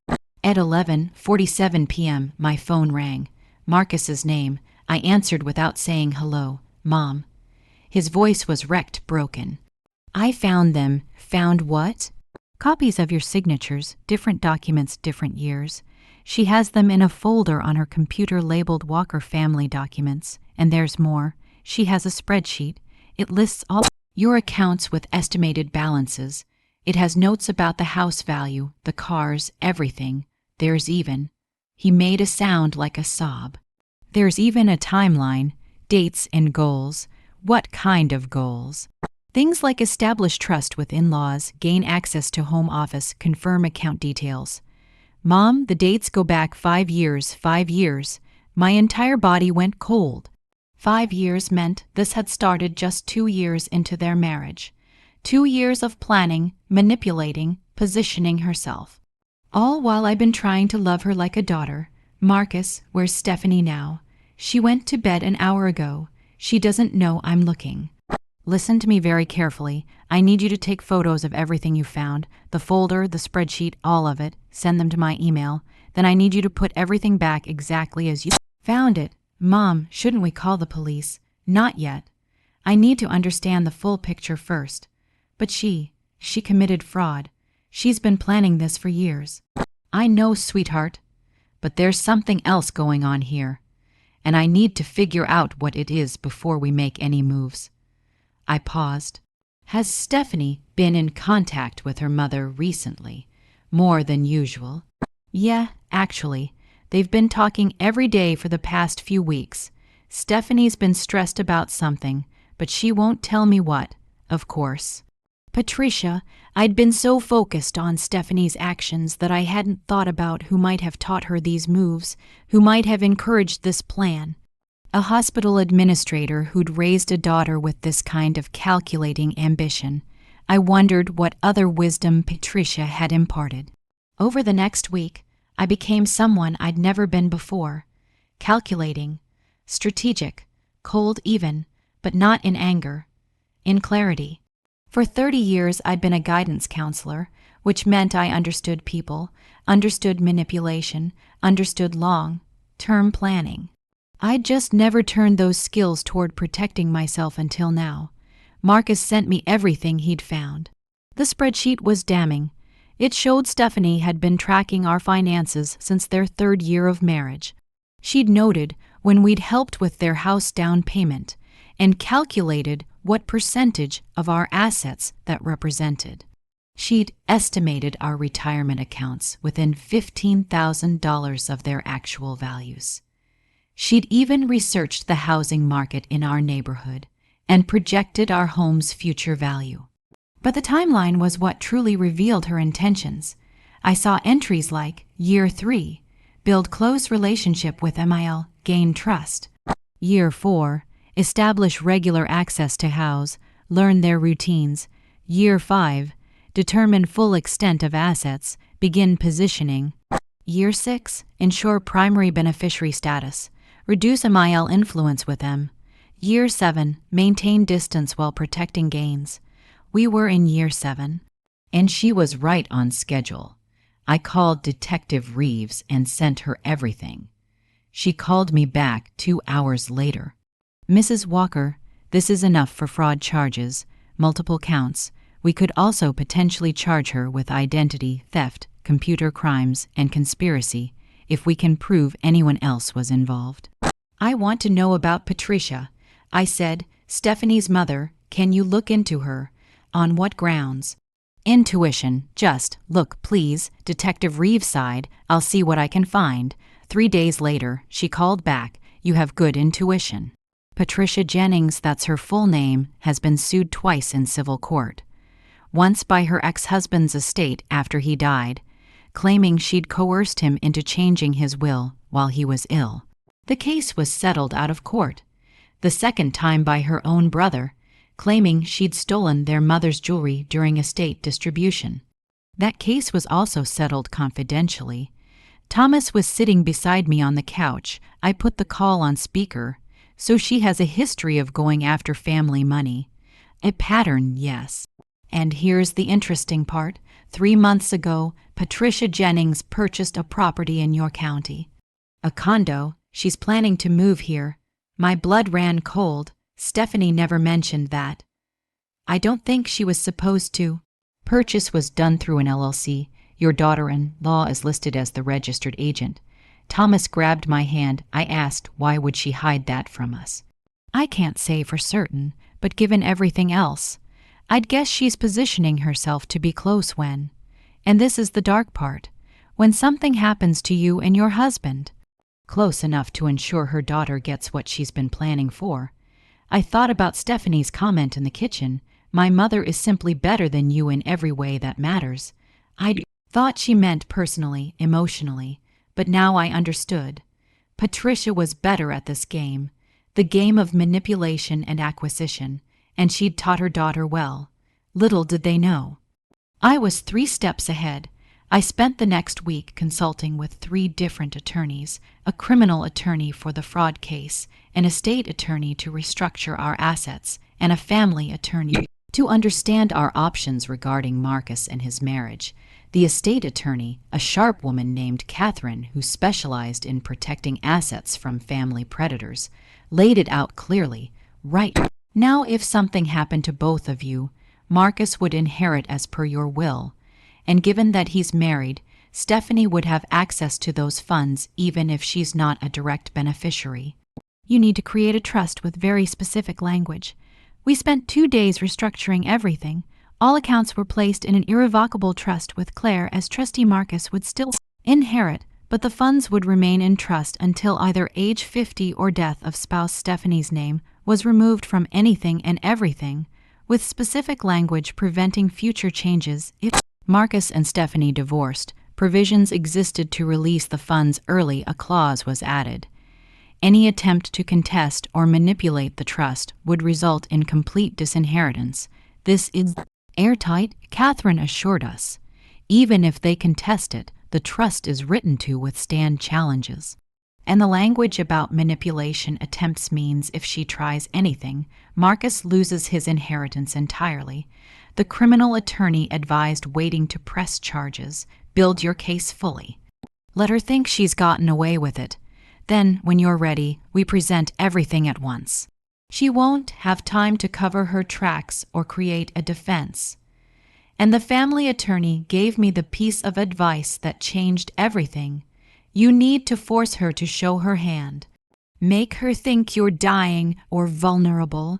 At 11:47 p.m., my phone rang. Marcus's name. I answered without saying hello. Mom. His voice was wrecked, broken. I found them. Found what? Copies of your signatures, different documents, different years. She has them in a folder on her computer labeled Walker Family Documents. And there's more. She has a spreadsheet. It lists all your accounts with estimated balances. It has notes about the house value, the cars, everything. There's even. He made a sound like a sob. There's even a timeline, dates and goals. What kind of goals? Things like establish trust with in-laws, gain access to home office, confirm account details. Mom, the dates go back 5 years, 5 years. My entire body went cold. 5 years meant this had started just 2 years into their marriage. 2 years of planning, manipulating, positioning herself. All while I've been trying to love her like a daughter. Marcus, where's Stephanie now? She went to bed an hour ago. She doesn't know I'm looking. Listen to me very carefully. I need you to take photos of everything you found, the folder, the spreadsheet, all of it. Send them to my email. Then I need you to put everything back exactly as you found it. Mom, shouldn't we call the police? Not yet. I need to understand the full picture first. But she committed fraud. She's been planning this for years. I know, sweetheart. But there's something else going on here. And I need to figure out what it is before we make any moves. I paused. Has Stephanie been in contact with her mother recently? More than usual? Yeah, actually. They've been talking every day for the past few weeks. Stephanie's been stressed about something, but she won't tell me what, of course. Patricia, I'd been so focused on Stephanie's actions that I hadn't thought about who might have taught her these moves, who might have encouraged this plan. A hospital administrator who'd raised a daughter with this kind of calculating ambition. I wondered what other wisdom Patricia had imparted. Over the next week, I became someone I'd never been before. Calculating, strategic, cold even, but not in anger, in clarity. For 30 years I'd been a guidance counselor, which meant I understood people, understood manipulation, understood long-term planning. I'd just never turned those skills toward protecting myself until now. Marcus sent me everything he'd found. The spreadsheet was damning. It showed Stephanie had been tracking our finances since their 3rd year of marriage. She'd noted when we'd helped with their house down payment and calculated what percentage of our assets that represented. She'd estimated our retirement accounts within $15,000 of their actual values. She'd even researched the housing market in our neighborhood and projected our home's future value. But the timeline was what truly revealed her intentions. I saw entries like Year 3, build close relationship with MIL, gain trust. Year 4, establish regular access to house, learn their routines. Year 5, determine full extent of assets, begin positioning. Year 6, ensure primary beneficiary status, reduce MIL influence with them. Year 7, maintain distance while protecting gains. We were in Year 7, and she was right on schedule. I called Detective Reeves and sent her everything. She called me back 2 hours later. Mrs. Walker, this is enough for fraud charges, multiple counts. We could also potentially charge her with identity theft, computer crimes, and conspiracy if we can prove anyone else was involved. I want to know about Patricia. I said, Stephanie's mother, can you look into her? On what grounds? Intuition, just, look, please, Detective Reeves sighed, I'll see what I can find. 3 days later, she called back, you have good intuition. Patricia Jennings, that's her full name, has been sued twice in civil court. Once by her ex-husband's estate after he died, claiming she'd coerced him into changing his will while he was ill. The case was settled out of court. The second time by her own brother, claiming she'd stolen their mother's jewelry during estate distribution. That case was also settled confidentially. Thomas was sitting beside me on the couch. I put the call on speaker, so she has a history of going after family money. A pattern, yes. And here's the interesting part. 3 months ago, Patricia Jennings purchased a property in your county. A condo. She's planning to move here. My blood ran cold. Stephanie never mentioned that. I don't think she was supposed to. Purchase was done through an LLC. Your daughter-in-law is listed as the registered agent. Thomas grabbed my hand. I asked, why would she hide that from us? I can't say for certain, but given everything else, I'd guess she's positioning herself to be close when, and this is the dark part, when something happens to you and your husband. Close enough to ensure her daughter gets what she's been planning for. I thought about Stephanie's comment in the kitchen. My mother is simply better than you in every way that matters. I thought she meant personally, emotionally, but now I understood. Patricia was better at this game, the game of manipulation and acquisition, and she'd taught her daughter well. Little did they know. I was 3 steps ahead. I spent the next week consulting with 3 different attorneys, a criminal attorney for the fraud case, an estate attorney to restructure our assets, and a family attorney to understand our options regarding Marcus and his marriage. The estate attorney, a sharp woman named Catherine who specialized in protecting assets from family predators, laid it out clearly. Right now, if something happened to both of you, Marcus would inherit as per your will. And given that he's married, Stephanie would have access to those funds even if she's not a direct beneficiary. You need to create a trust with very specific language. We spent 2 days restructuring everything. All accounts were placed in an irrevocable trust with Claire, as trustee Marcus would still inherit, but the funds would remain in trust until either age 50 or death of spouse Stephanie's name was removed from anything and everything, with specific language preventing future changes if Marcus and Stephanie divorced. Provisions existed to release the funds early. A clause was added. Any attempt to contest or manipulate the trust would result in complete disinheritance. This is airtight, Catherine assured us. Even if they contest it, the trust is written to withstand challenges. And the language about manipulation attempts means if she tries anything, Marcus loses his inheritance entirely. The criminal attorney advised waiting to press charges. Build your case fully. Let her think she's gotten away with it. Then, when you're ready, we present everything at once. She won't have time to cover her tracks or create a defense. And the family attorney gave me the piece of advice that changed everything. You need to force her to show her hand. Make her think you're dying or vulnerable.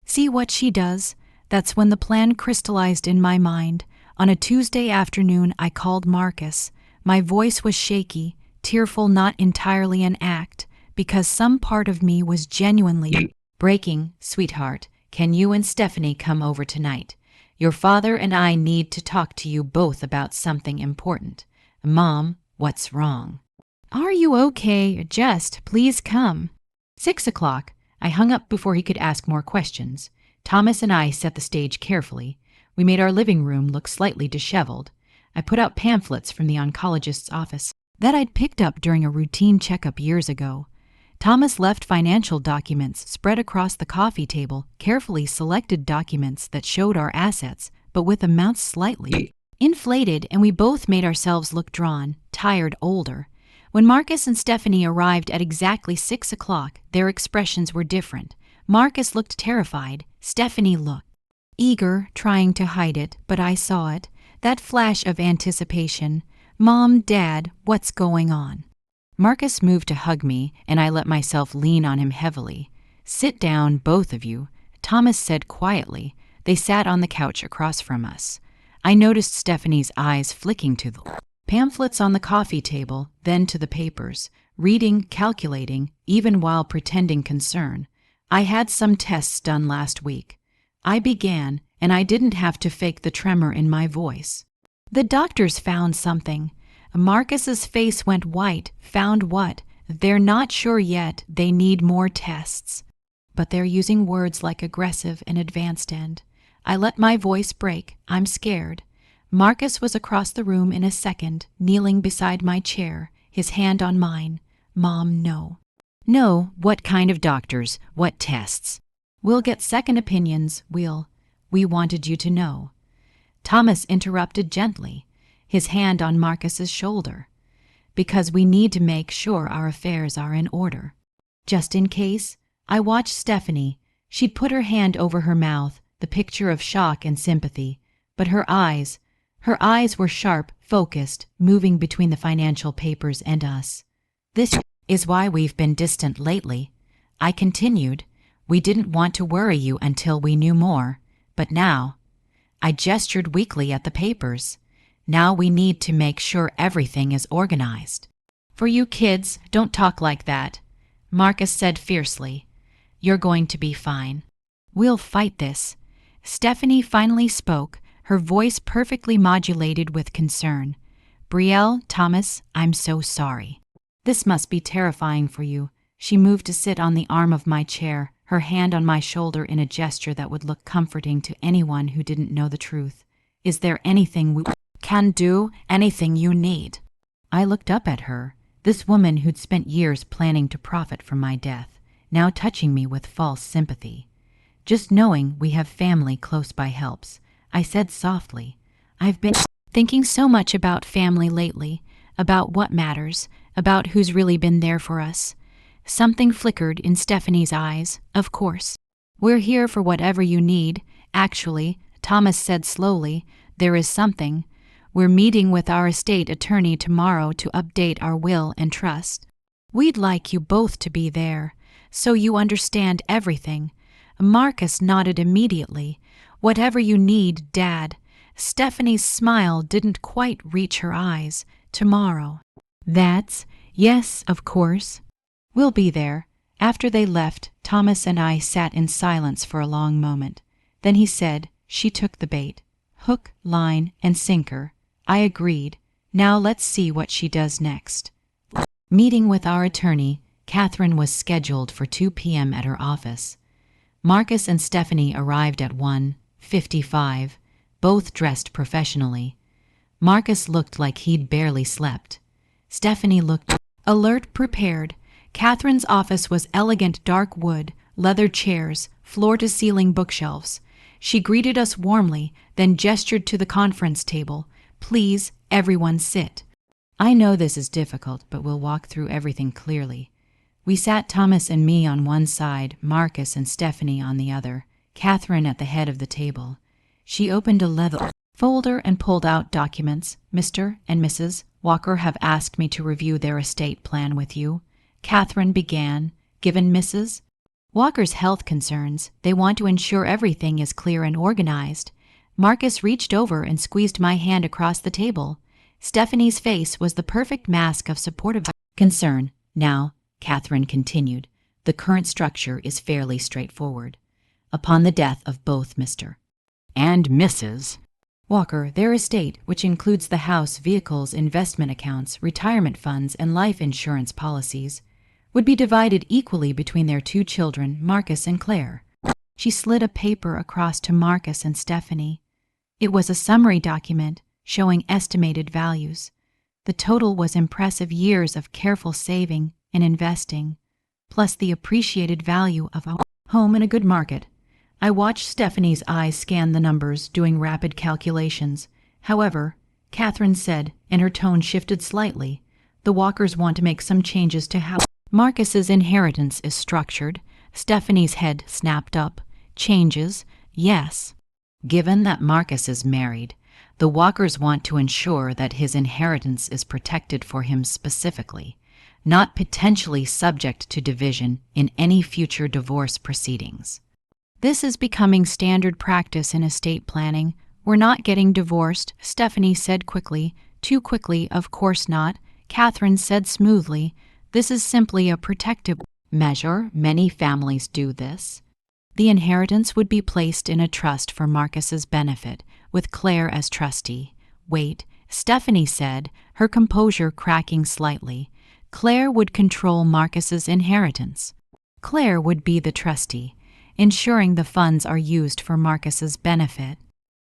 See what she does. That's when the plan crystallized in my mind. On a Tuesday afternoon, I called Marcus. My voice was shaky, tearful, not entirely an act, because some part of me was genuinely breaking. Sweetheart, can you and Stephanie come over tonight? Your father and I need to talk to you both about something important. Mom, what's wrong? Are you okay? Just, please come. 6 o'clock. I hung up before he could ask more questions. Thomas and I set the stage carefully. We made our living room look slightly disheveled. I put out pamphlets from the oncologist's office that I'd picked up during a routine checkup years ago. Thomas left financial documents spread across the coffee table, carefully selected documents that showed our assets, but with amounts slightly inflated, and we both made ourselves look drawn, tired, older. When Marcus and Stephanie arrived at exactly 6 o'clock, their expressions were different. Marcus looked terrified. Stephanie looked eager, trying to hide it, but I saw it. That flash of anticipation. Mom, Dad, what's going on? Marcus moved to hug me, and I let myself lean on him heavily. Sit down, both of you, Thomas said quietly. They sat on the couch across from us. I noticed Stephanie's eyes flicking to the pamphlets on the coffee table, then to the papers, reading, calculating, even while pretending concern. I had some tests done last week. I began, and I didn't have to fake the tremor in my voice. The doctors found something. Marcus's face went white. Found what? They're not sure yet. They need more tests. But they're using words like aggressive and advanced end. I let my voice break. I'm scared. Marcus was across the room in a second, kneeling beside my chair, his hand on mine. Mom, no. No, what kind of doctors? What tests? We'll get second opinions. We wanted you to know. Thomas interrupted gently, his hand on Marcus's shoulder. Because we need to make sure our affairs are in order. Just in case, I watched Stephanie. She'd put her hand over her mouth, the picture of shock and sympathy. But her eyes were sharp, focused, moving between the financial papers and us. This is why we've been distant lately. I continued. We didn't want to worry you until we knew more. But now, I gestured weakly at the papers. Now we need to make sure everything is organized. For you kids, don't talk like that, Marcus said fiercely. You're going to be fine. We'll fight this. Stephanie finally spoke, her voice perfectly modulated with concern. Brielle, Thomas, I'm so sorry. This must be terrifying for you. She moved to sit on the arm of my chair, her hand on my shoulder in a gesture that would look comforting to anyone who didn't know the truth. Is there anything we can do? Anything you need? I looked up at her, this woman who'd spent years planning to profit from my death, now touching me with false sympathy. Just knowing we have family close by helps. I said softly, I've been thinking so much about family lately, about what matters, about who's really been there for us. Something flickered in Stephanie's eyes. Of course. We're here for whatever you need. Actually, Thomas said slowly, there is something. We're meeting with our estate attorney tomorrow to update our will and trust. We'd like you both to be there, so you understand everything. Marcus nodded immediately. Whatever you need, Dad. Stephanie's smile didn't quite reach her eyes. Tomorrow. Yes, of course. We'll be there. After they left, Thomas and I sat in silence for a long moment. Then he said, she took the bait. Hook, line, and sinker. I agreed. Now let's see what she does next. Meeting with our attorney, Catherine was scheduled for 2 p.m. at her office. Marcus and Stephanie arrived at 1:55, both dressed professionally. Marcus looked like he'd barely slept. Stephanie looked alert, prepared. Catherine's office was elegant dark wood, leather chairs, floor-to-ceiling bookshelves. She greeted us warmly, then gestured to the conference table. Please, everyone sit. I know this is difficult, but we'll walk through everything clearly. We sat Thomas and me on one side, Marcus and Stephanie on the other, Catherine at the head of the table. She opened a leather folder and pulled out documents. Mr. and Mrs. Walker have asked me to review their estate plan with you. Catherine began. Given Mrs. Walker's health concerns, they want to ensure everything is clear and organized. Marcus reached over and squeezed my hand across the table. Stephanie's face was the perfect mask of supportive concern. Now, Catherine continued, the current structure is fairly straightforward. Upon the death of both Mr. and Mrs. Walker, their estate, which includes the house, vehicles, investment accounts, retirement funds, and life insurance policies, would be divided equally between their 2 children, Marcus and Claire. She slid a paper across to Marcus and Stephanie. It was a summary document showing estimated values. The total was impressive years of careful saving and investing, plus the appreciated value of a home in a good market. I watched Stephanie's eyes scan the numbers, doing rapid calculations. However, Catherine said, and her tone shifted slightly, the Walkers want to make some changes to how Marcus's inheritance is structured. Stephanie's head snapped up. Changes? Yes. Given that Marcus is married, the Walkers want to ensure that his inheritance is protected for him specifically, not potentially subject to division in any future divorce proceedings. This is becoming standard practice in estate planning. We're not getting divorced, Stephanie said quickly. Too quickly, of course not, Catherine said smoothly. This is simply a protective measure. Many families do this. The inheritance would be placed in a trust for Marcus's benefit, with Claire as trustee. Wait, Stephanie said, her composure cracking slightly. Claire would control Marcus's inheritance. Claire would be the trustee, ensuring the funds are used for Marcus's benefit.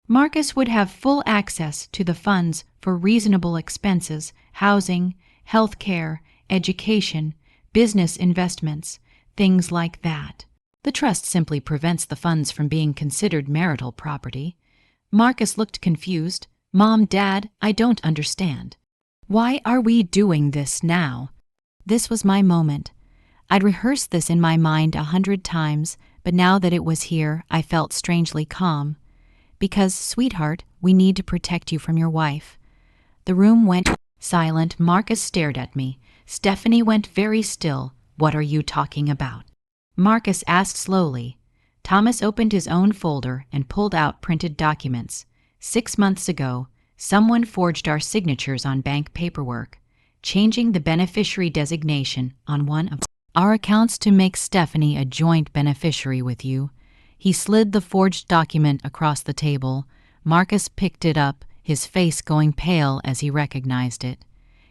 Marcus would have full access to the funds for reasonable expenses, housing, health care, education, business investments, things like that. The trust simply prevents the funds from being considered marital property. Marcus looked confused. Mom, Dad, I don't understand. Why are we doing this now? This was my moment. I'd rehearsed this in my mind 100 times, but now that it was here, I felt strangely calm. Because, sweetheart, we need to protect you from your wife. The room went silent. Marcus stared at me. Stephanie went very still. What are you talking about? Marcus asked slowly. Thomas opened his own folder and pulled out printed documents. 6 months ago, someone forged our signatures on bank paperwork, changing the beneficiary designation on one of our accounts to make Stephanie a joint beneficiary with you. He slid the forged document across the table. Marcus picked it up, his face going pale as he recognized it.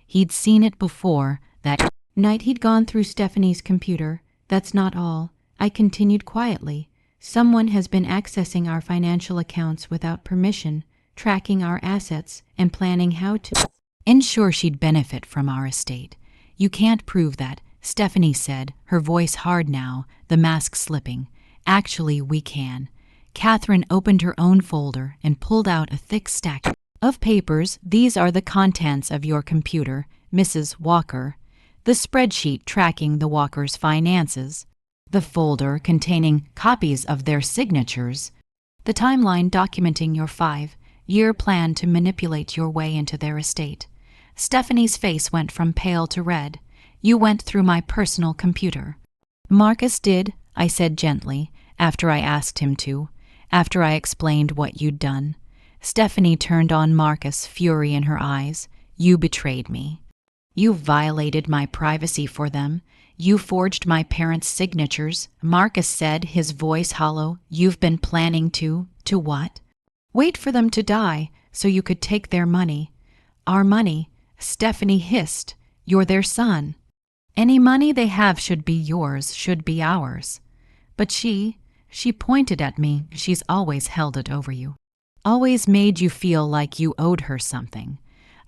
He'd seen it before. That night he'd gone through Stephanie's computer. That's not all, I continued quietly. Someone has been accessing our financial accounts without permission, tracking our assets, and planning how to ensure she'd benefit from our estate. You can't prove that, Stephanie said, her voice hard now, the mask slipping. Actually, we can. Catherine opened her own folder and pulled out a thick stack of papers. These are the contents of your computer, Mrs. Walker. The spreadsheet tracking the Walkers' finances. The folder containing copies of their signatures. The timeline documenting your 5-year plan to manipulate your way into their estate. Stephanie's face went from pale to red. You went through my personal computer. Marcus did, I said gently, after I asked him to, after I explained what you'd done. Stephanie turned on Marcus, fury in her eyes. You betrayed me. You violated my privacy for them. You forged my parents' signatures. Marcus said, his voice hollow. You've been planning to what? Wait for them to die so you could take their money. Our money, Stephanie hissed. You're their son. Any money they have should be yours, should be ours. But she pointed at me. She's always held it over you. Always made you feel like you owed her something.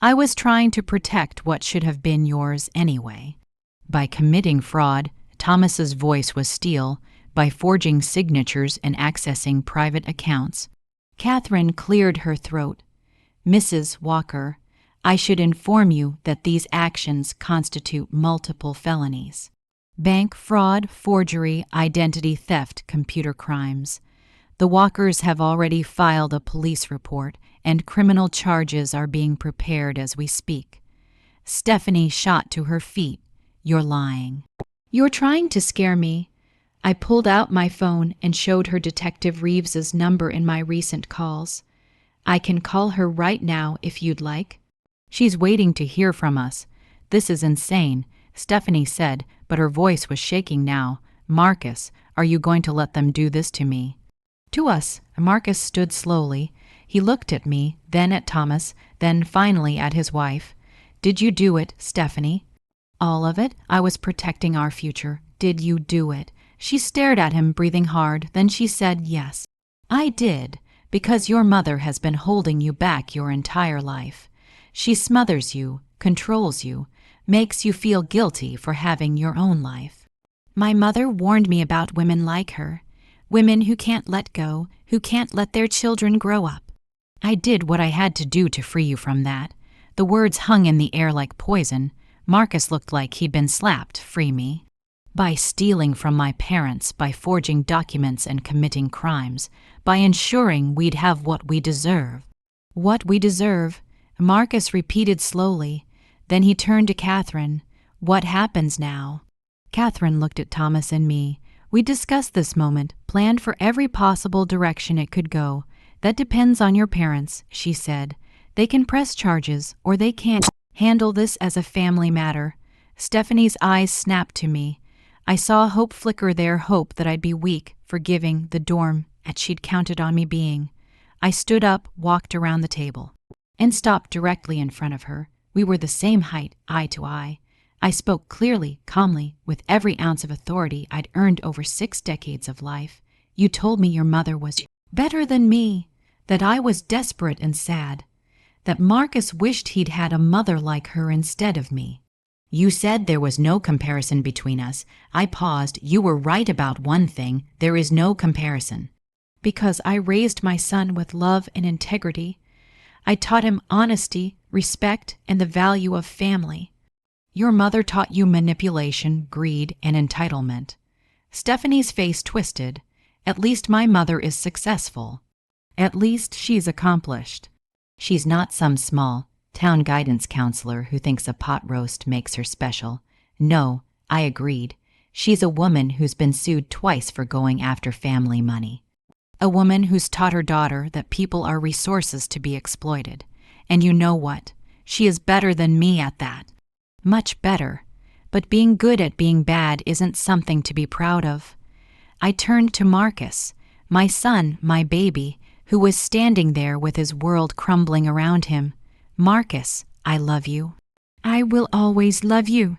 I was trying to protect what should have been yours anyway. By committing fraud, Thomas's voice was steel, by forging signatures and accessing private accounts. Catherine cleared her throat. Mrs. Walker, I should inform you that these actions constitute multiple felonies. Bank fraud, forgery, identity theft, computer crimes. The Walkers have already filed a police report, and criminal charges are being prepared as we speak. Stephanie shot to her feet. You're lying. You're trying to scare me. I pulled out my phone and showed her Detective Reeves's number in my recent calls. I can call her right now if you'd like. She's waiting to hear from us. This is insane, Stephanie said, but her voice was shaking now. Marcus, are you going to let them do this to me? To us. Marcus stood slowly. He looked at me, then at Thomas, then finally at his wife. Did you do it, Stephanie? All of it. I was protecting our future. Did you do it? She stared at him, breathing hard. Then she said, yes. I did, because your mother has been holding you back your entire life. She smothers you, controls you, makes you feel guilty for having your own life. My mother warned me about women like her. Women who can't let go, who can't let their children grow up. I did what I had to do to free you from that. The words hung in the air like poison. Marcus looked like he'd been slapped. Free me. By stealing from my parents, by forging documents and committing crimes, by ensuring we'd have what we deserve. What we deserve, Marcus repeated slowly. Then he turned to Catherine. What happens now? Catherine looked at Thomas and me. We discussed this moment, planned for every possible direction it could go. That depends on your parents, she said. They can press charges, or they can't. Handle this as a family matter. Stephanie's eyes snapped to me. I saw hope flicker there, hope that I'd be weak, forgiving, the dorm, as she'd counted on me being. I stood up, walked around the table, and stopped directly in front of her. We were the same height, eye to eye. I spoke clearly, calmly, with every ounce of authority I'd earned over 6 decades of life. You told me your mother was better than me, that I was desperate and sad, that Marcus wished he'd had a mother like her instead of me. You said there was no comparison between us. I paused. You were right about one thing. There is no comparison. Because I raised my son with love and integrity. I taught him honesty, respect, and the value of family. Your mother taught you manipulation, greed, and entitlement. Stephanie's face twisted. At least my mother is successful. At least she's accomplished. She's not some small town guidance counselor who thinks a pot roast makes her special. No, I agreed. She's a woman who's been sued twice for going after family money. A woman who's taught her daughter that people are resources to be exploited. And you know what? She is better than me at that. Much better. But being good at being bad isn't something to be proud of. I turned to Marcus, my son, my baby, who was standing there with his world crumbling around him. Marcus, I love you. I will always love you.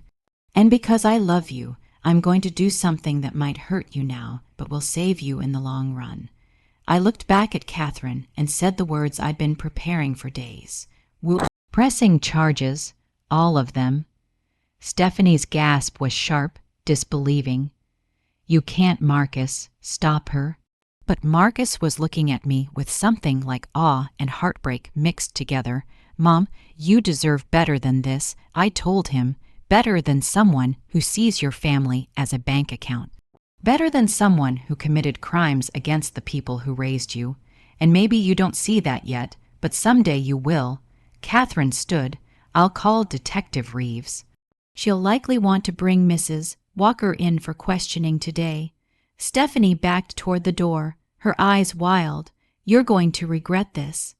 And because I love you, I'm going to do something that might hurt you now, but will save you in the long run. I looked back at Catherine and said the words I'd been preparing for days. Pressing charges, all of them. Stephanie's gasp was sharp, disbelieving. You can't, Marcus. Stop her. But Marcus was looking at me with something like awe and heartbreak mixed together. Mom, you deserve better than this, I told him. Better than someone who sees your family as a bank account. Better than someone who committed crimes against the people who raised you. And maybe you don't see that yet, but someday you will. Catherine stood. I'll call Detective Reeves. She'll likely want to bring Mrs. Walker in for questioning today. Stephanie backed toward the door, her eyes wild. You're going to regret this.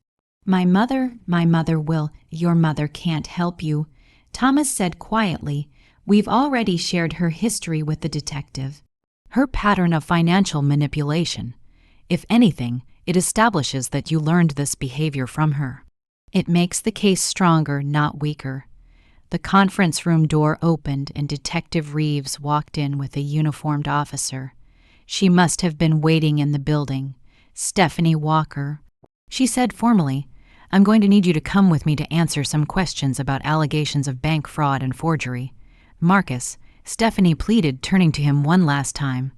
My mother will. Your mother can't help you. Thomas said quietly. We've already shared her history with the detective. Her pattern of financial manipulation. If anything, it establishes that you learned this behavior from her. It makes the case stronger, not weaker. The conference room door opened and Detective Reeves walked in with a uniformed officer. She must have been waiting in the building. Stephanie Walker. She said formally, I'm going to need you to come with me to answer some questions about allegations of bank fraud and forgery. Marcus, Stephanie pleaded, turning to him one last time.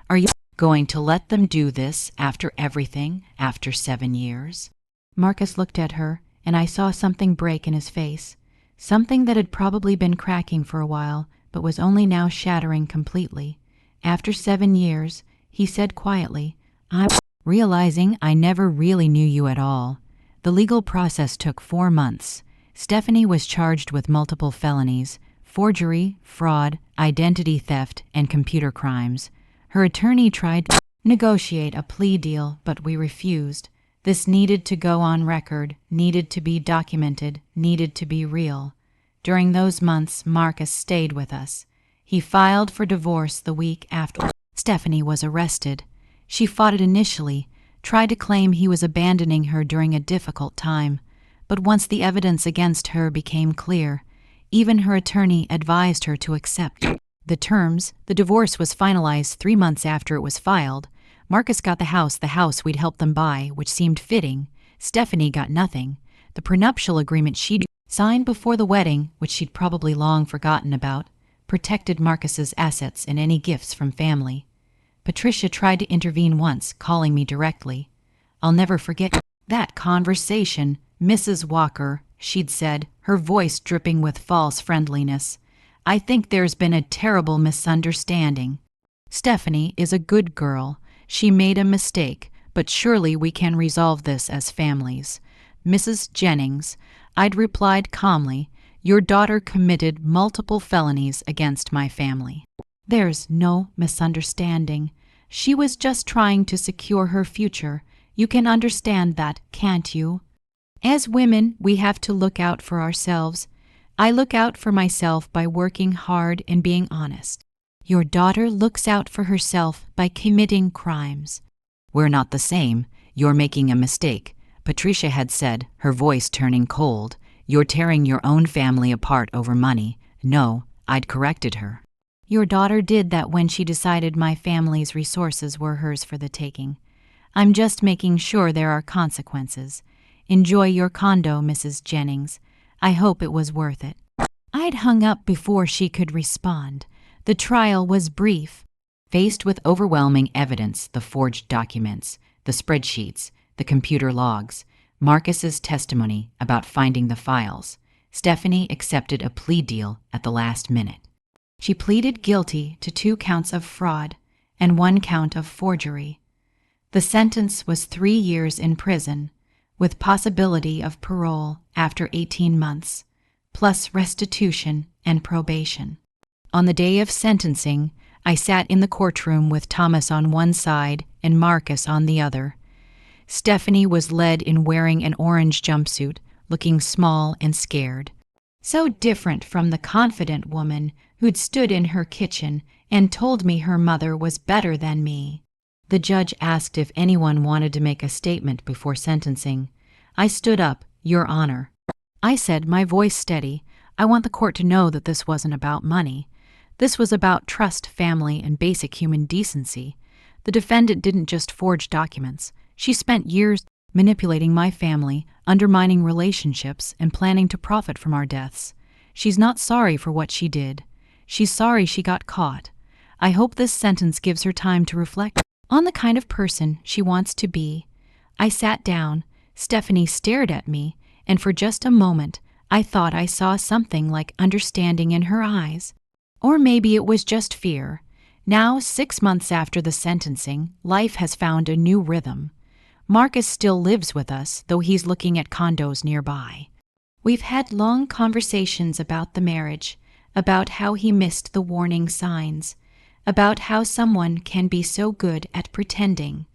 Are you going to let them do this after everything, after 7 years? Marcus looked at her, and I saw something break in his face. Something that had probably been cracking for a while, but was only now shattering completely. After 7 years, he said quietly, I'm realizing I never really knew you at all. The legal process took 4 months. Stephanie was charged with multiple felonies, forgery, fraud, identity theft, and computer crimes. Her attorney tried to negotiate a plea deal, but we refused. This needed to go on record, needed to be documented, needed to be real. During those months, Marcus stayed with us. He filed for divorce the week after Stephanie was arrested. She fought it initially, tried to claim he was abandoning her during a difficult time. But once the evidence against her became clear, even her attorney advised her to accept the terms. The divorce was finalized 3 months after it was filed. Marcus got the house we'd helped them buy, which seemed fitting. Stephanie got nothing. The prenuptial agreement she'd signed before the wedding, which she'd probably long forgotten about, protected Marcus's assets and any gifts from family. Patricia tried to intervene once, calling me directly. I'll never forget that conversation, Mrs. Walker, she'd said, her voice dripping with false friendliness. I think there's been a terrible misunderstanding. Stephanie is a good girl. She made a mistake, but surely we can resolve this as families. Mrs. Jennings, I'd replied calmly, your daughter committed multiple felonies against my family. There's no misunderstanding. She was just trying to secure her future. You can understand that, can't you? As women, we have to look out for ourselves. I look out for myself by working hard and being honest. Your daughter looks out for herself by committing crimes. We're not the same. You're making a mistake, Patricia had said, her voice turning cold. You're tearing your own family apart over money. No, I'd corrected her. Your daughter did that when she decided my family's resources were hers for the taking. I'm just making sure there are consequences. Enjoy your condo, Mrs. Jennings. I hope it was worth it. I'd hung up before she could respond. The trial was brief. Faced with overwhelming evidence, the forged documents, the spreadsheets, the computer logs, Marcus's testimony about finding the files, Stephanie accepted a plea deal at the last minute. She pleaded guilty to 2 counts of fraud and 1 count of forgery. The sentence was 3 years in prison, with possibility of parole after 18 months, plus restitution and probation. On the day of sentencing, I sat in the courtroom with Thomas on one side and Marcus on the other. Stephanie was led in wearing an orange jumpsuit, looking small and scared. So different from the confident woman who'd stood in her kitchen and told me her mother was better than me. The judge asked if anyone wanted to make a statement before sentencing. I stood up, Your Honor. I said, my voice steady, I want the court to know that this wasn't about money. This was about trust, family, and basic human decency. The defendant didn't just forge documents. She spent years manipulating my family, undermining relationships, and planning to profit from our deaths. She's not sorry for what she did. She's sorry she got caught. I hope this sentence gives her time to reflect on the kind of person she wants to be. I sat down. Stephanie stared at me, and for just a moment, I thought I saw something like understanding in her eyes. Or maybe it was just fear. Now, 6 months after the sentencing, life has found a new rhythm. Marcus still lives with us, though he's looking at condos nearby. We've had long conversations about the marriage, about how he missed the warning signs, about how someone can be so good at pretending.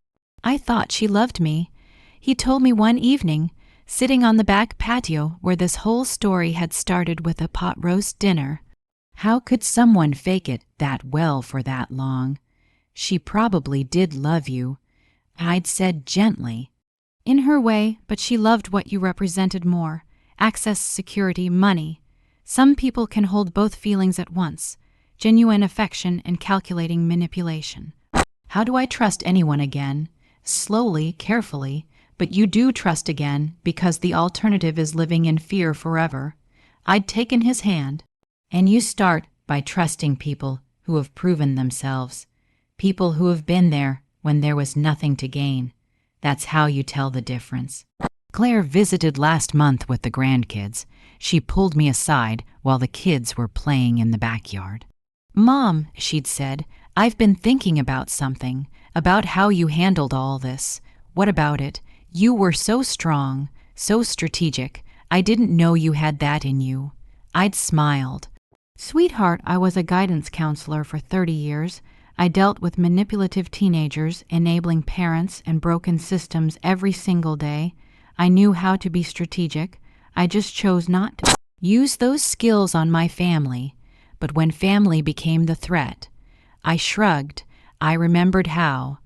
I thought she loved me. He told me one evening, sitting on the back patio where this whole story had started with a pot roast dinner. How could someone fake it that well for that long? She probably did love you, I'd said gently. In her way, but she loved what you represented more. Access, security, money. Some people can hold both feelings at once, genuine affection and calculating manipulation. How do I trust anyone again? Slowly, carefully, but you do trust again because the alternative is living in fear forever. I'd taken his hand. And you start by trusting people who have proven themselves, people who have been there when there was nothing to gain. That's how you tell the difference. Claire visited last month with the grandkids. She pulled me aside while the kids were playing in the backyard. Mom, she'd said, I've been thinking about something, about how you handled all this. What about it? You were so strong, so strategic. I didn't know you had that in you. I'd smiled. Sweetheart, I was a guidance counselor for 30 years. I dealt with manipulative teenagers, enabling parents and broken systems every single day. I knew how to be strategic. I just chose not to use those skills on my family. But when family became the threat, I shrugged. I remembered how.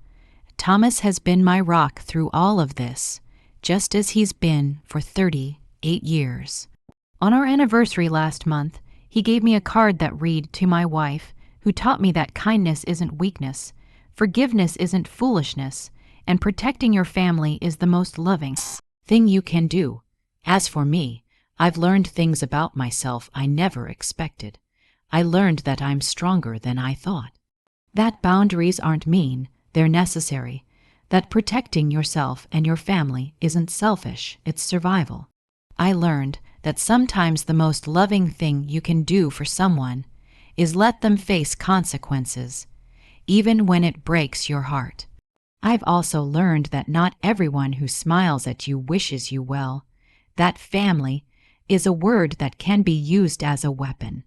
Thomas has been my rock through all of this, just as he's been for 38 years. On our anniversary last month, he gave me a card that read, to my wife, who taught me that kindness isn't weakness, forgiveness isn't foolishness, and protecting your family is the most loving thing you can do. As for me, I've learned things about myself I never expected. I learned that I'm stronger than I thought. That boundaries aren't mean, they're necessary. That protecting yourself and your family isn't selfish, it's survival. I learned that sometimes the most loving thing you can do for someone is let them face consequences, even when it breaks your heart. I've also learned that not everyone who smiles at you wishes you well. That family is a word that can be used as a weapon.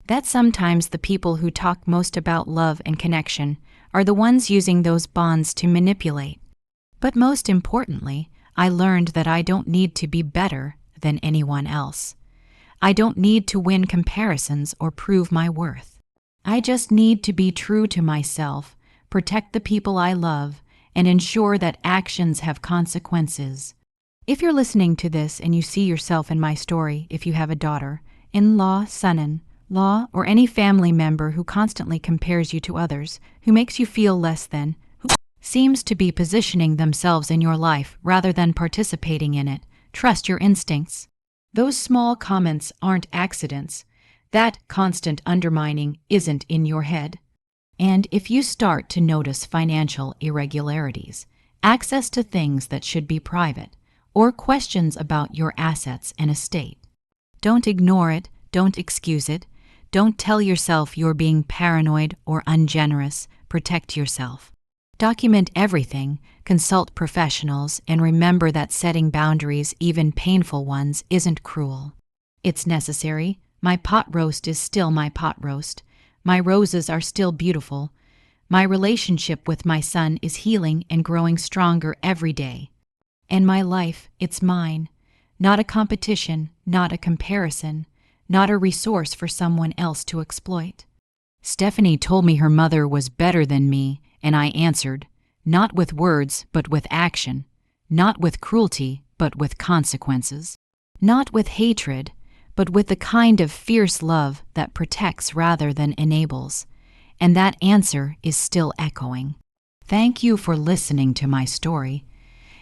That sometimes the people who talk most about love and connection are the ones using those bonds to manipulate. But most importantly, I learned that I don't need to be better than anyone else. I don't need to win comparisons or prove my worth. I just need to be true to myself, protect the people I love, and ensure that actions have consequences. If you're listening to this and you see yourself in my story, if you have a daughter, in-law, son-in-law, or any family member who constantly compares you to others, who makes you feel less than, who seems to be positioning themselves in your life rather than participating in it, trust your instincts. Those small comments aren't accidents. That constant undermining isn't in your head. And if you start to notice financial irregularities, access to things that should be private, or questions about your assets and estate, don't ignore it, don't excuse it, don't tell yourself you're being paranoid or ungenerous, protect yourself. Document everything, consult professionals, and remember that setting boundaries, even painful ones, isn't cruel. It's necessary. My pot roast is still my pot roast. My roses are still beautiful. My relationship with my son is healing and growing stronger every day. And my life, it's mine. Not a competition, not a comparison, not a resource for someone else to exploit. Stephanie told me her mother was better than me, and I answered, not with words, but with action. Not with cruelty, but with consequences. Not with hatred, but with the kind of fierce love that protects rather than enables. And that answer is still echoing. Thank you for listening to my story.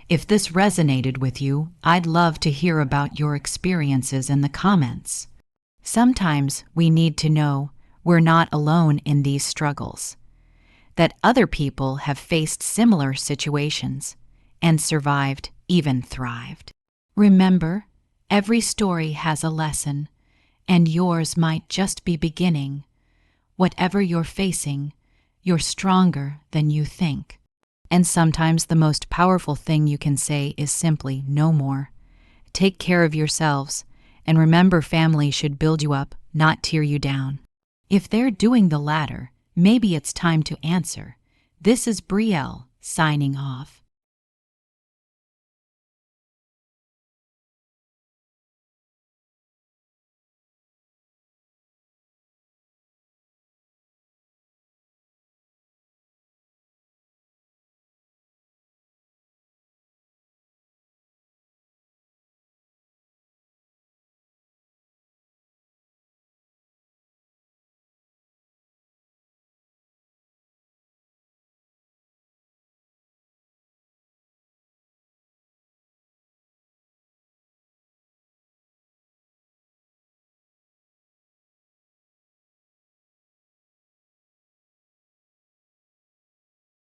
If this resonated with you, I'd love to hear about your experiences in the comments. Sometimes we need to know we're not alone in these struggles, that other people have faced similar situations and survived, even thrived. Remember, every story has a lesson, and yours might just be beginning. Whatever you're facing, you're stronger than you think. And sometimes the most powerful thing you can say is simply no more. Take care of yourselves, and remember family should build you up, not tear you down. If they're doing the latter, maybe it's time to answer. This is Brielle, signing off.